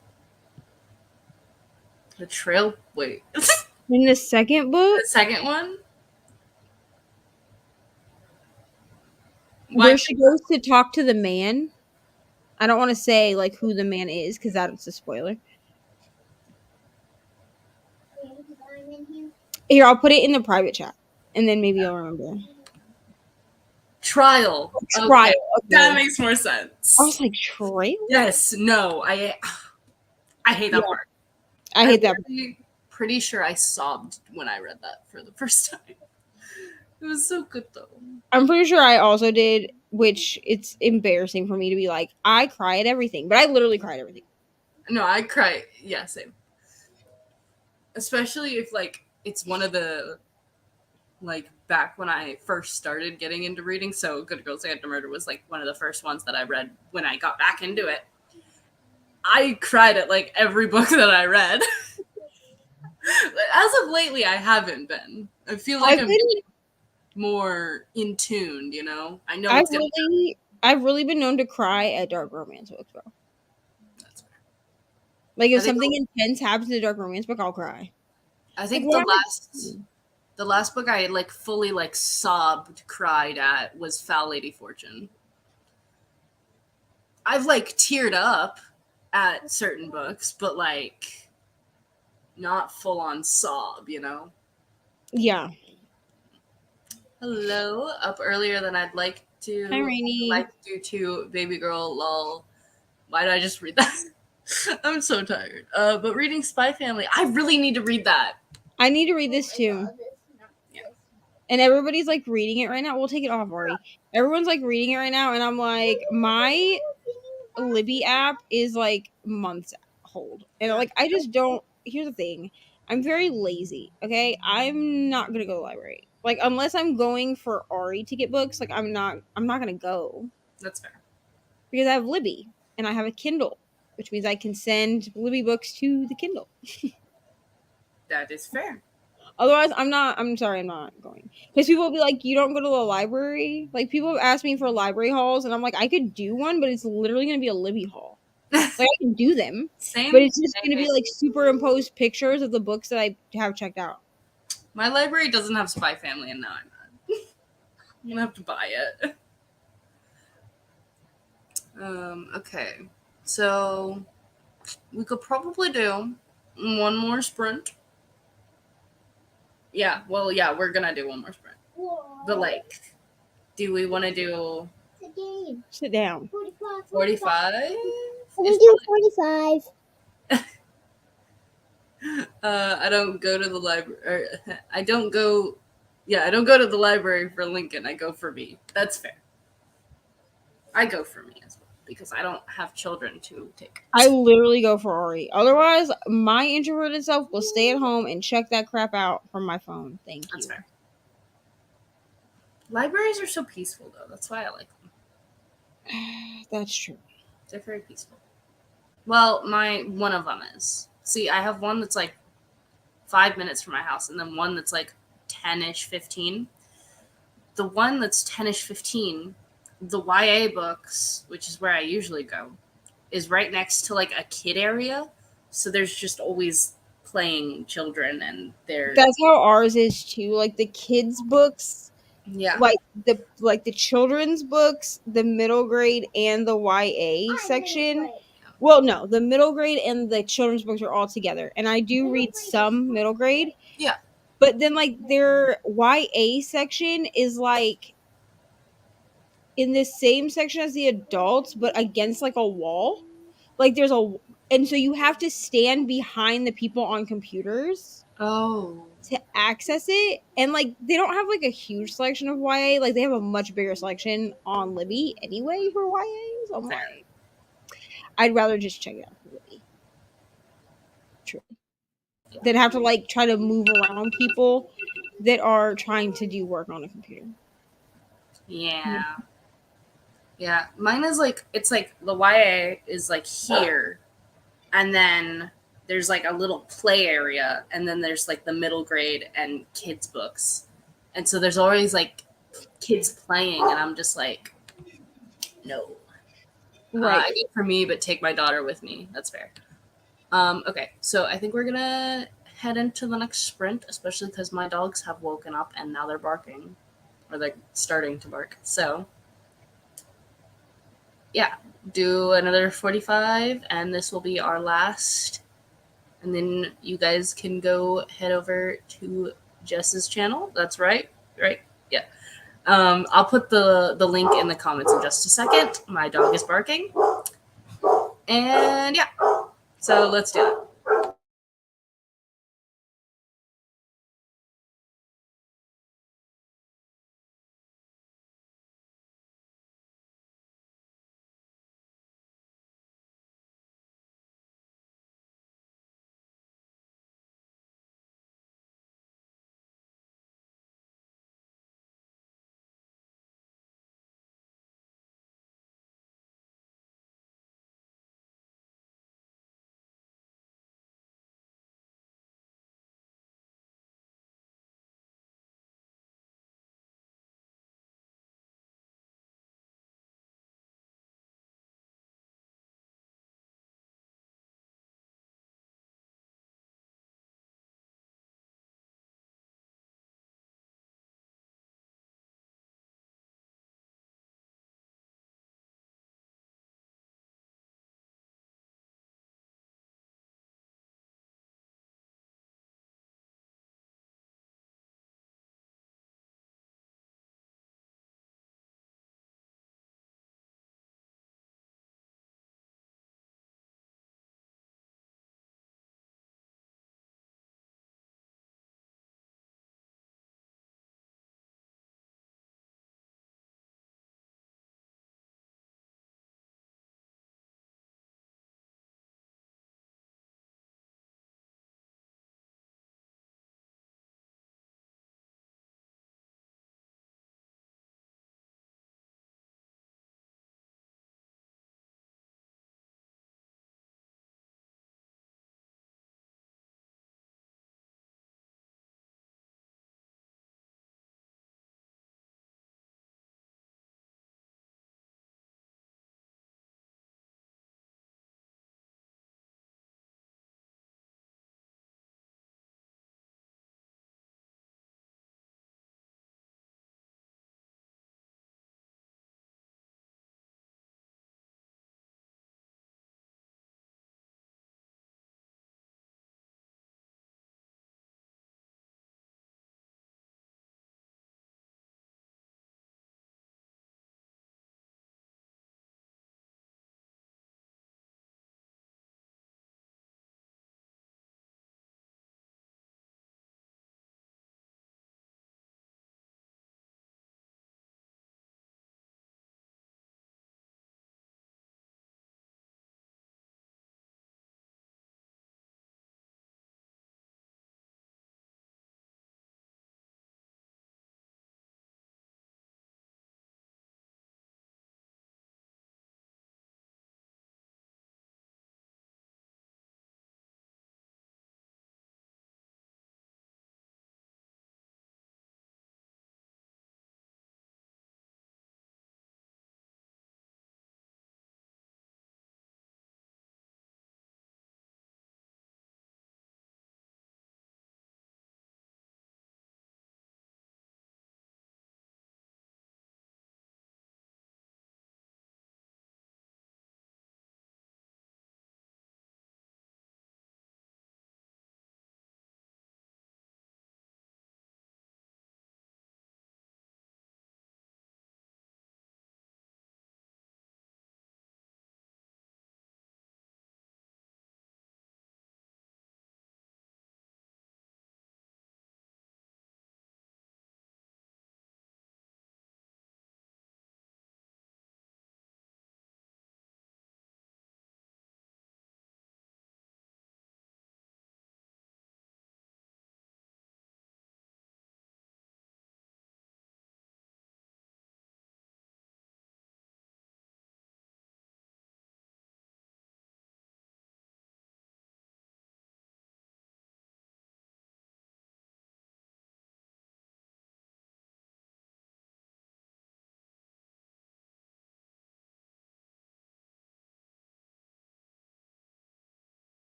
The trail. Wait. In the second book, The second one. where she goes to talk to the man. I don't want to say like who the man is because that's a spoiler. Here, I'll put it in the private chat, and then maybe you'll remember. Trial. Trial. Okay. Okay. That makes more sense. I was like, trail? Yes. No. I hate that part. I hate that. Pretty sure I sobbed when I read that for the first time. It was so good though. I'm pretty sure I also did, which it's embarrassing for me to be like, I cry at everything, but I literally cried at everything. No, I cry. Yeah, same. Especially if like it's one of the like back when I first started getting into reading. So Good Girls and Murder was like one of the first ones that I read when I got back into it. I cried at like every book that I read. As of lately, I haven't been. I feel like I'm getting more in tune, you know? I know I've really been known to cry at dark romance books, bro. That's fair. Like if something intense happens in a dark romance book, I'll cry. I think the last book I like fully like sobbed, cried at was Foul Lady Fortune. I've like teared up at certain books, but like not full on sob, you know? Yeah. Hello, up earlier than I'd like to. Hi, Rainy. Like due to Baby Girl, lol. Why did I just read that? I'm so tired. But reading Spy Family, I really need to read that. I need to read this too. Yeah. And everybody's like reading it right now. We'll take it off, Ari. Everyone's like reading it right now, and I'm like, my Libby app is like months old, and like I just don't. Here's the thing, I'm very lazy. Okay, I'm not gonna go to the library. Like unless I'm going for Ari to get books, like I'm not gonna go. That's fair. Because I have Libby and I have a Kindle, which means I can send Libby books to the Kindle. That is fair. Otherwise, I'm not going. Because people will be like, you don't go to the library? Like, people have asked me for library hauls, and I'm like, I could do one, but it's literally going to be a Libby haul. Like, I can do them, but it's just going to be, like, superimposed pictures of the books that I have checked out. My library doesn't have Spy Family, and now I'm mad. I'm going to have to buy it. Okay. So, we could probably do one more sprint. Yeah, well, yeah, we're gonna do one more sprint. But, like, do we want to do... Sit down. 45? We do 45. I don't go to the library. I don't go... Yeah, I don't go to the library for Lincoln. I go for me. That's fair. I go for me as well because I don't have children to take. I literally go for Ori. Otherwise, my introverted self will stay at home and check that crap out from my phone. Thank That's you. fair. Libraries are so peaceful, though. That's why I like them. That's true. They're very peaceful. Well, one of them is. See, I have one that's like 5 minutes from my house, and then one that's like 10-ish, 15. The one that's 10-ish, 15, the YA books, which is where I usually go, is right next to like a kid area. So there's just always playing children, and they're That's how ours is too. Like the kids' books, yeah. like the children's books, the middle grade and the YA section. Well, no, the middle grade and the children's books are all together. And I do read some middle grade. Yeah. But then like their YA section is like in the same section as the adults, but against like a wall. Like there's a and so you have to stand behind the people on computers Oh. to access it. And like they don't have like a huge selection of YA. Like they have a much bigger selection on Libby anyway for YA. So I'm Fair. like, I'd rather just check it out for Libby. Truly. Than have to like try to move around people that are trying to do work on a computer. Yeah. Yeah. Mine is like, it's like the YA is like here, and then there's like a little play area, and then there's like the middle grade and kids books. And so there's always like kids playing, and I'm just like, no. Right. I go for me, but take my daughter with me. That's fair. Okay, so I think we're gonna head into the next sprint, especially because my dogs have woken up and now they're barking, or they're starting to bark. So, yeah, do another 45, and this will be our last. And then you guys can go head over to Jess's channel. That's right, right? Yeah. I'll put the link in the comments in just a second. My dog is barking, and yeah. So let's do it.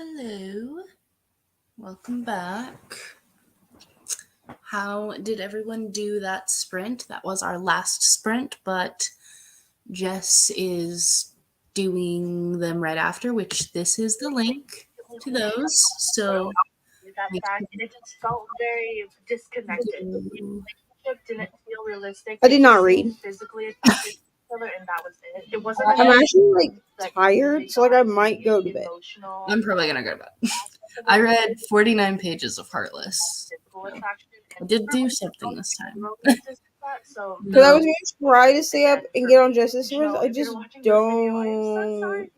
Hello. Welcome back. How did everyone do that sprint? That was our last sprint, but Jess is doing them right after, which this is the link to those. So that fact, and it just felt very disconnected. The relationship didn't feel realistic. I did not read. Physically attracted to each other, and that was it. It wasn't. I'm actually like tired, so like I might go to bed. I'm probably gonna go to bed. I read 49 pages of Heartless. I did do something this time. Because I was gonna try to stay up and get on Justice Wars. I just don't.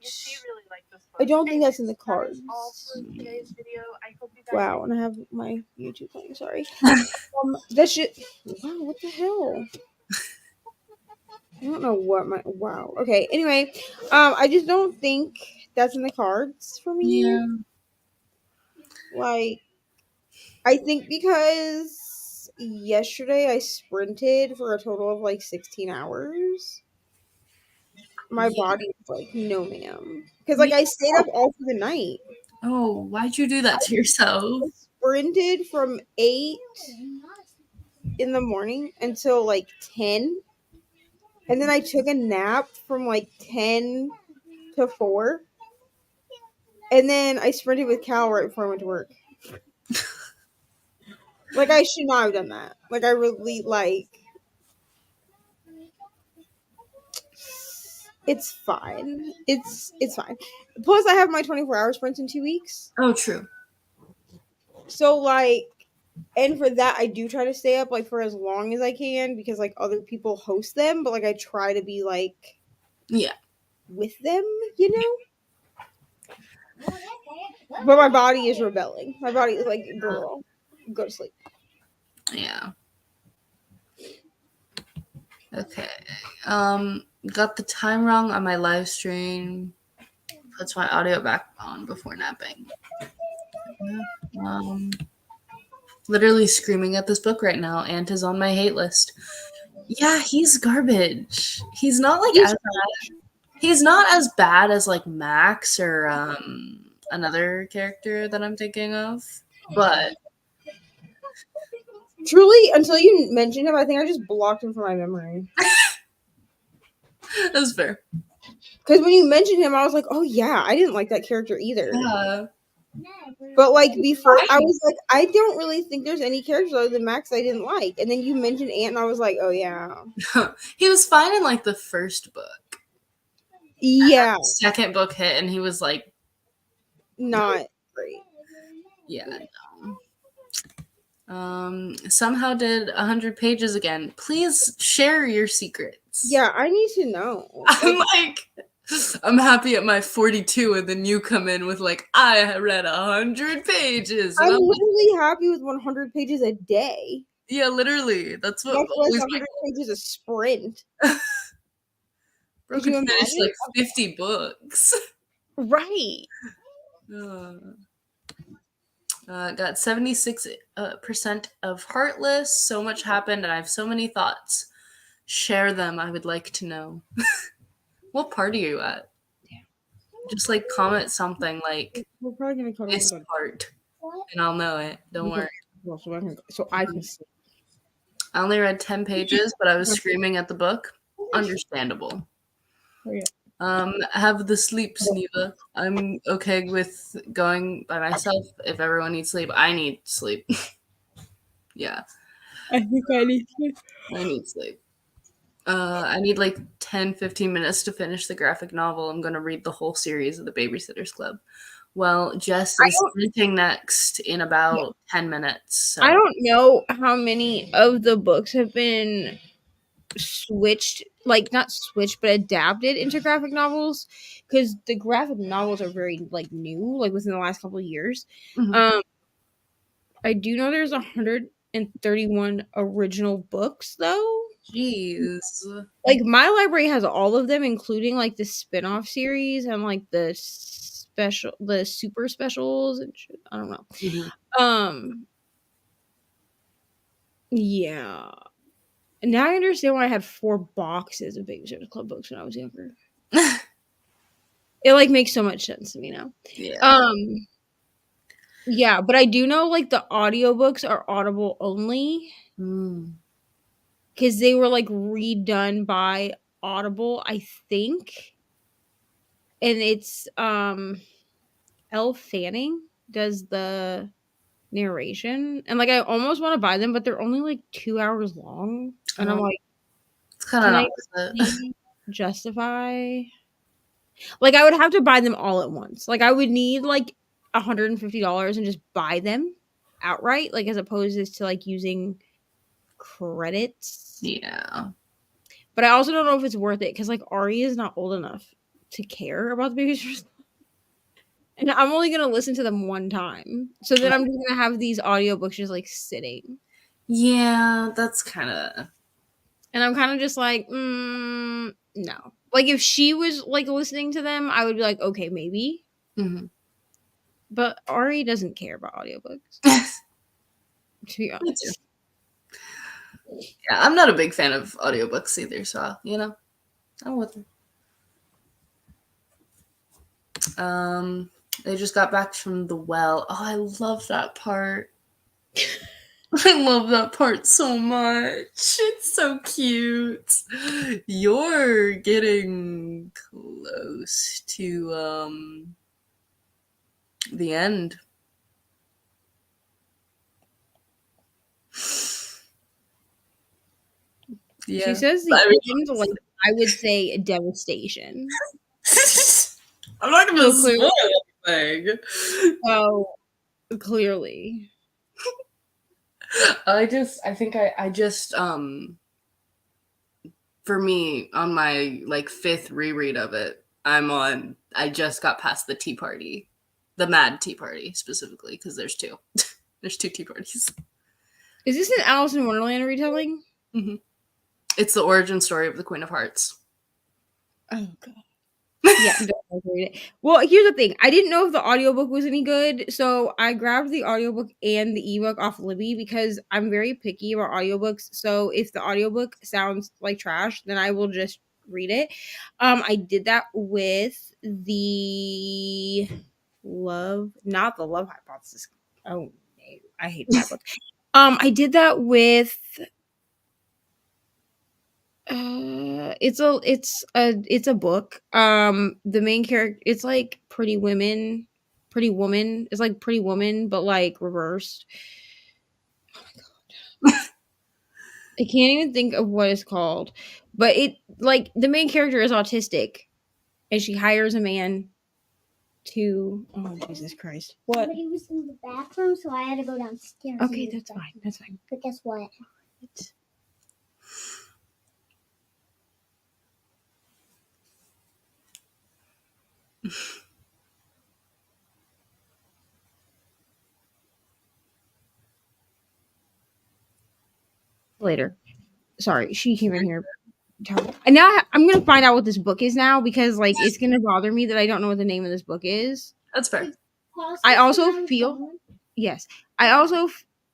I don't think that's in the cards. Wow, and I have my YouTube playing. Sorry. That shit. Wow, what the hell? I don't know what my. Wow. Okay. Anyway, I just don't think that's in the cards for me. Yeah. Like, I think because yesterday I sprinted for a total of like 16 hours. My body was like, no, ma'am. Because like I stayed up all through the night. Oh, why'd you do that to yourself? I sprinted from 8 in the morning until like 10. And then I took a nap from like 10 to 4. And then I sprinted with Cal right before I went to work. Like, I should not have done that. Like, I really, like... It's fine. It's fine. Plus, I have my 24-hour sprints in 2 weeks. Oh, true. So, like... And for that, I do try to stay up, like, for as long as I can. Because, like, other people host them. But, like, I try to be, like... Yeah. With them, you know? But my body is rebelling. My body is like, girl, go to sleep. Yeah. Okay. Got the time wrong on my live stream. Puts my audio back on before napping. Literally screaming at this book right now. Ant is on my hate list. Yeah, he's garbage. He's not like he's not as bad as like Max or another character that I'm thinking of, but truly, until you mentioned him, I think I just blocked him from my memory. That's fair. Because when you mentioned him, I was like, oh yeah, I didn't like that character either. Yeah. But like before, I was like, I don't really think there's any characters other than Max I didn't like. And then you mentioned Ant, and I was like, oh yeah. He was fine in like the first book. Yeah. Second book hit, and he was like, not great. Yeah. No. Somehow did 100 pages again. Please share your secrets. Yeah, I need to know. I'm like, I'm happy at my 42, and then you come in with like, I read 100 pages. I'm literally happy with 100 pages a day. Yeah, literally. That's what. Much less 100 pages a sprint. Bro could finish like 50 books. Right. Got 76% of Heartless. So much happened, and I have so many thoughts. Share them. I would like to know. What part are you at? Yeah. Just like comment something like we're probably gonna come this part, and I'll know it. Don't worry. So I can see. I only read 10 pages, but I was screaming at the book. Understandable. Oh, yeah. Have the sleep, Sneva. I'm okay with going by myself. If everyone needs sleep, I need sleep. Yeah. I think I need sleep. I need sleep. I need like 10-15 minutes to finish the graphic novel. I'm going to read the whole series of the Babysitter's Club. Well, Jess is sprinting next in about 10 minutes. So. I don't know how many of the books have been switched, like not switched, but adapted into graphic novels, because the graphic novels are very like new, like within the last couple of years. Mm-hmm. I do know there's 131 original books though. Jeez. Like my library has all of them, including like the spin-off series and like the super specials and shit. I don't know. Mm-hmm. Yeah. Now I understand why I had 4 boxes of Babysitter's Club books when I was younger. It like makes so much sense to me now. Yeah. Yeah, but I do know like the audiobooks are Audible only because they were like redone by Audible, I think. And it's Elle Fanning does the narration. And like I almost want to buy them, but they're only like 2 hours long. And I'm like, it's kind of can I not worth it. really justify? Like I would have to buy them all at once. Like I would need like $150 and just buy them outright, like as opposed to like using credits. Yeah. But I also don't know if it's worth it because like Ari is not old enough to care about the Babysitters. And I'm only gonna listen to them one time. So then I'm just gonna have these audiobooks just like sitting. Yeah, that's kind of. And I'm kind of just like, no. Like if she was like listening to them, I would be like, okay, maybe. Mhm. But Ari doesn't care about audiobooks. To be Me too. honest. Yeah, I'm not a big fan of audiobooks either, so I'm with her. They just got back from the well. Oh, I love that part. I love that part so much. It's so cute. You're getting close to the end. Yeah. She says the end, like I would say devastation. I'm not gonna So clearly- spoil anything. Oh, clearly. I think I just for me on my like 5th reread of it, I just got past the tea party. The mad tea party specifically, because there's 2. There's 2 tea parties. Is this an Alice in Wonderland retelling? Mm-hmm. It's the origin story of the Queen of Hearts. Oh god. Yeah, don't read it. Well, here's the thing. I didn't know if the audiobook was any good, so I grabbed the audiobook and the ebook off Libby because I'm very picky about audiobooks. So if the audiobook sounds like trash, then I will just read it. I did that with the not the Love Hypothesis. Oh, no, I hate that book. I did that with it's a book. The main character, it's like Pretty Women. Pretty Woman. It's like Pretty Woman, but like reversed. Oh my god. I can't even think of what it's called. But it like the main character is autistic and she hires a man to Jesus Christ. What? Somebody was in the bathroom, so I had to go downstairs. Okay, that's fine. That's fine. But guess what? Later. Sorry, she came in here. And now I'm gonna find out what this book is now because like it's gonna bother me that I don't know what the name of this book is. That's fair. I also feel yes. I also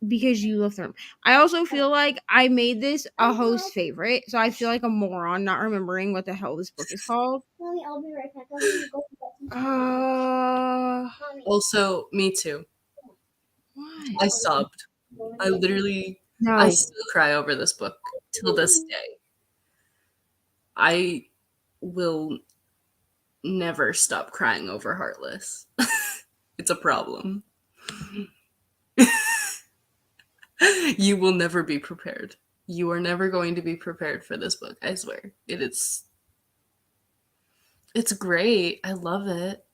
because you left the room. I also feel like I made this a host favorite, so I feel like a moron not remembering what the hell this book is called. Mommy, I'll be right back. I'm gonna go get some Mommy. Also, me too. What? I sobbed. I literally, No. I still cry over this book till this day. I will never stop crying over Heartless. It's a problem. You will never be prepared. You are never going to be prepared for this book. I swear. It's great. I love it.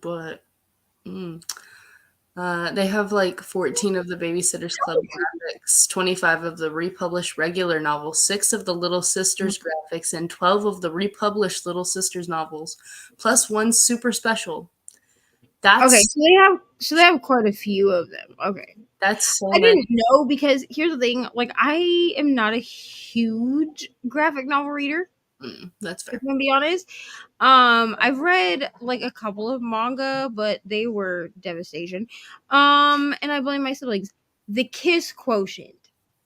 But they have like 14 of the Babysitters Club graphics, 25 of the republished regular novels, 6 of the Little Sisters graphics, and 12 of the republished Little Sisters novels, plus 1 super special. That's okay. So they have quite a few of them. Okay. That's so I many. didn't know because here's the thing. Like I am not a huge graphic novel reader. That's fair. If I'm gonna be honest. I've read like a couple of manga, but they were devastation. And I blame my siblings. The Kiss Quotient.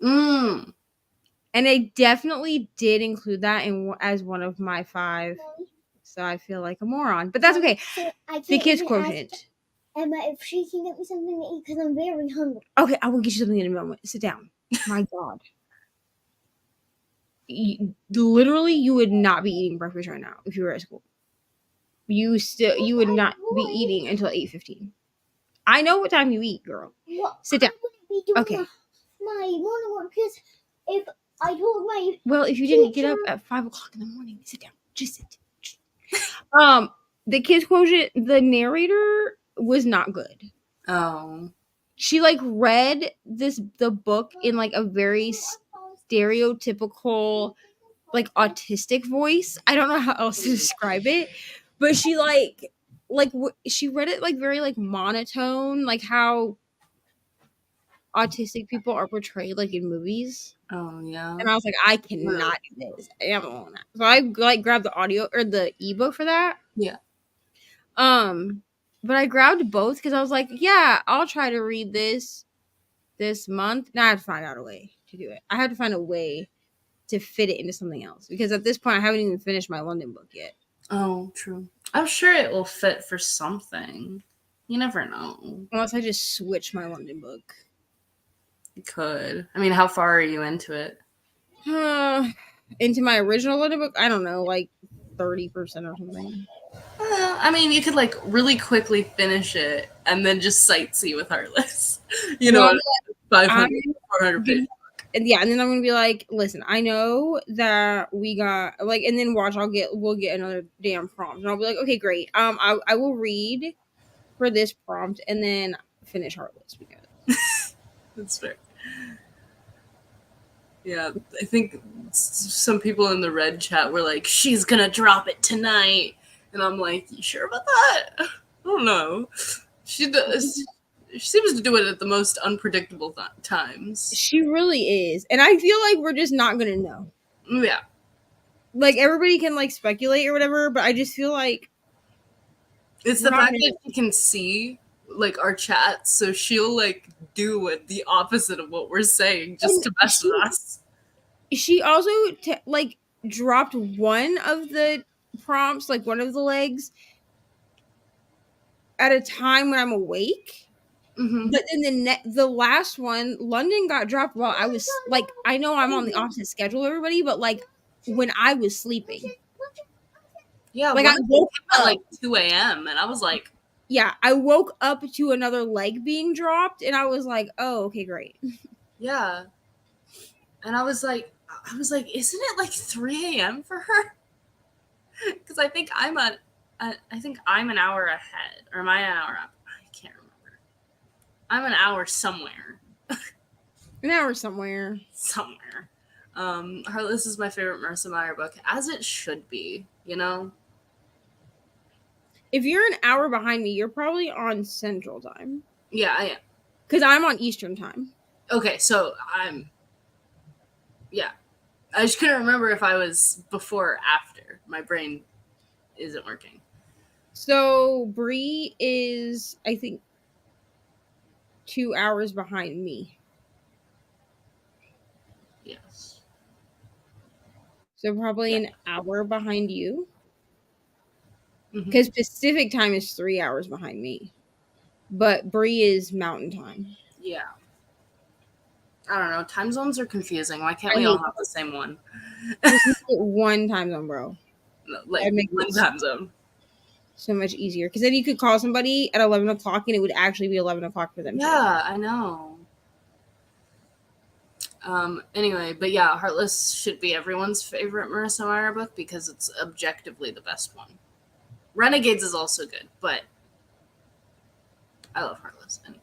And I definitely did include that as one of my 5. So I feel like a moron, but that's okay. The Kiss Quotient. Emma, if she can get me something to eat, because I'm very hungry. Okay, I will get you something in a moment. Sit down. My God. Literally, you would not be eating breakfast right now if you were at school. You would not be eating until 8:15. I know what time you eat, girl. Well, Sit down. I wouldn't be doing Okay. my morning work because if I told my Well, if you didn't get up teacher- at 5:00 in the morning, sit down. Just sit. The kids quotient, the narrator was not good. Oh. She like read the book in like a very stereotypical like autistic voice. I don't know how else to describe it, but she she read it like very like monotone, like how autistic people are portrayed like in movies. Oh yeah. And I was like, I cannot do this. I don't want that. So I like grabbed the audio or the ebook for that. Yeah. But I grabbed both because I was like, yeah, I'll try to read this month. Now I have to find out a way to do it. I had to find a way to fit it into something else because at this point I haven't even finished my London book yet. Oh, true. I'm sure it will fit for something. You never know. Unless I just switch my London book. You could. I mean, how far are you into it? Into my original London book? I don't know, like 30% or something. I mean, you could like really quickly finish it and then just sightsee with Heartless. You know, 500, 400 pages. And yeah, and then I'm gonna be like, listen, I know that we got like, and then watch, we'll get another damn prompt, and I'll be like, okay, great. I will read for this prompt and then finish Heartless because that's fair. Yeah, I think some people in the red chat were like, she's gonna drop it tonight. And I'm like, you sure about that? I don't know. She does. She seems to do it at the most unpredictable times. She really is. And I feel like we're just not going to know. Yeah. Like, everybody can, like, speculate or whatever, but I just feel like... It's the fact that she can see, like, our chats, so she'll, like, do the opposite of what we're saying just to mess with us. She also, dropped one of the prompts, like, one of the legs at a time when I'm awake. Mm-hmm. But then the last one, London got dropped while I was, like, I know I'm on the opposite schedule, everybody, but, like, when I was sleeping. Yeah, like I woke up at like 2 a.m. and I was like, yeah, I woke up to another leg being dropped and I was like, oh, okay, great. Yeah. And I was like, isn't it like 3 a.m. for her? Because I think I'm an hour ahead, or am I an hour up? I can't remember. I'm an hour somewhere. An hour somewhere. Somewhere. Heartless is my favorite Marissa Meyer book, as it should be, you know? If you're an hour behind me, you're probably on Central Time. Yeah, I am. Because I'm on Eastern Time. Okay, so yeah. I just couldn't remember if I was before or after. My brain isn't working. So Bree is, I think, 2 hours behind me. Yes. So probably an hour behind you. Mm-hmm. Because Pacific Time is 3 hours behind me. But Bree is Mountain Time. Yeah. I don't know. Time zones are confusing. Why can't we all have the same one? Just make it one time zone, bro. No, like one time zone. So much easier. Because then you could call somebody at 11 o'clock and it would actually be 11 o'clock for them. Yeah, I know. Anyway, but yeah, Heartless should be everyone's favorite Marissa Meyer book because it's objectively the best one. Renegades is also good, but I love Heartless anyway.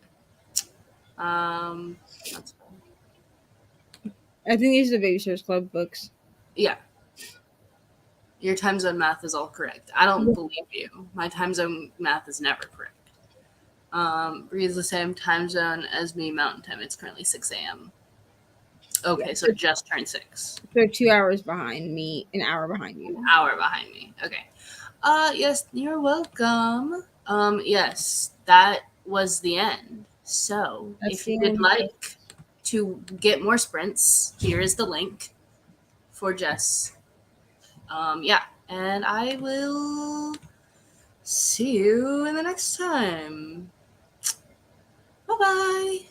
That's cool. I think these are the Babysitters Club books. Yeah. Your time zone math is all correct. I don't believe you. My time zone math is never correct. Bree is the same time zone as me, Mountain Time. It's currently 6 a.m. Okay, yeah, so just turned 6. So 2 hours behind me, an hour behind you. An hour behind me. Okay. Yes, you're welcome. Yes, that was the end. So if you would like to get more sprints, here is the link for Jess. Yeah, and I will see you in the next time. Bye-bye.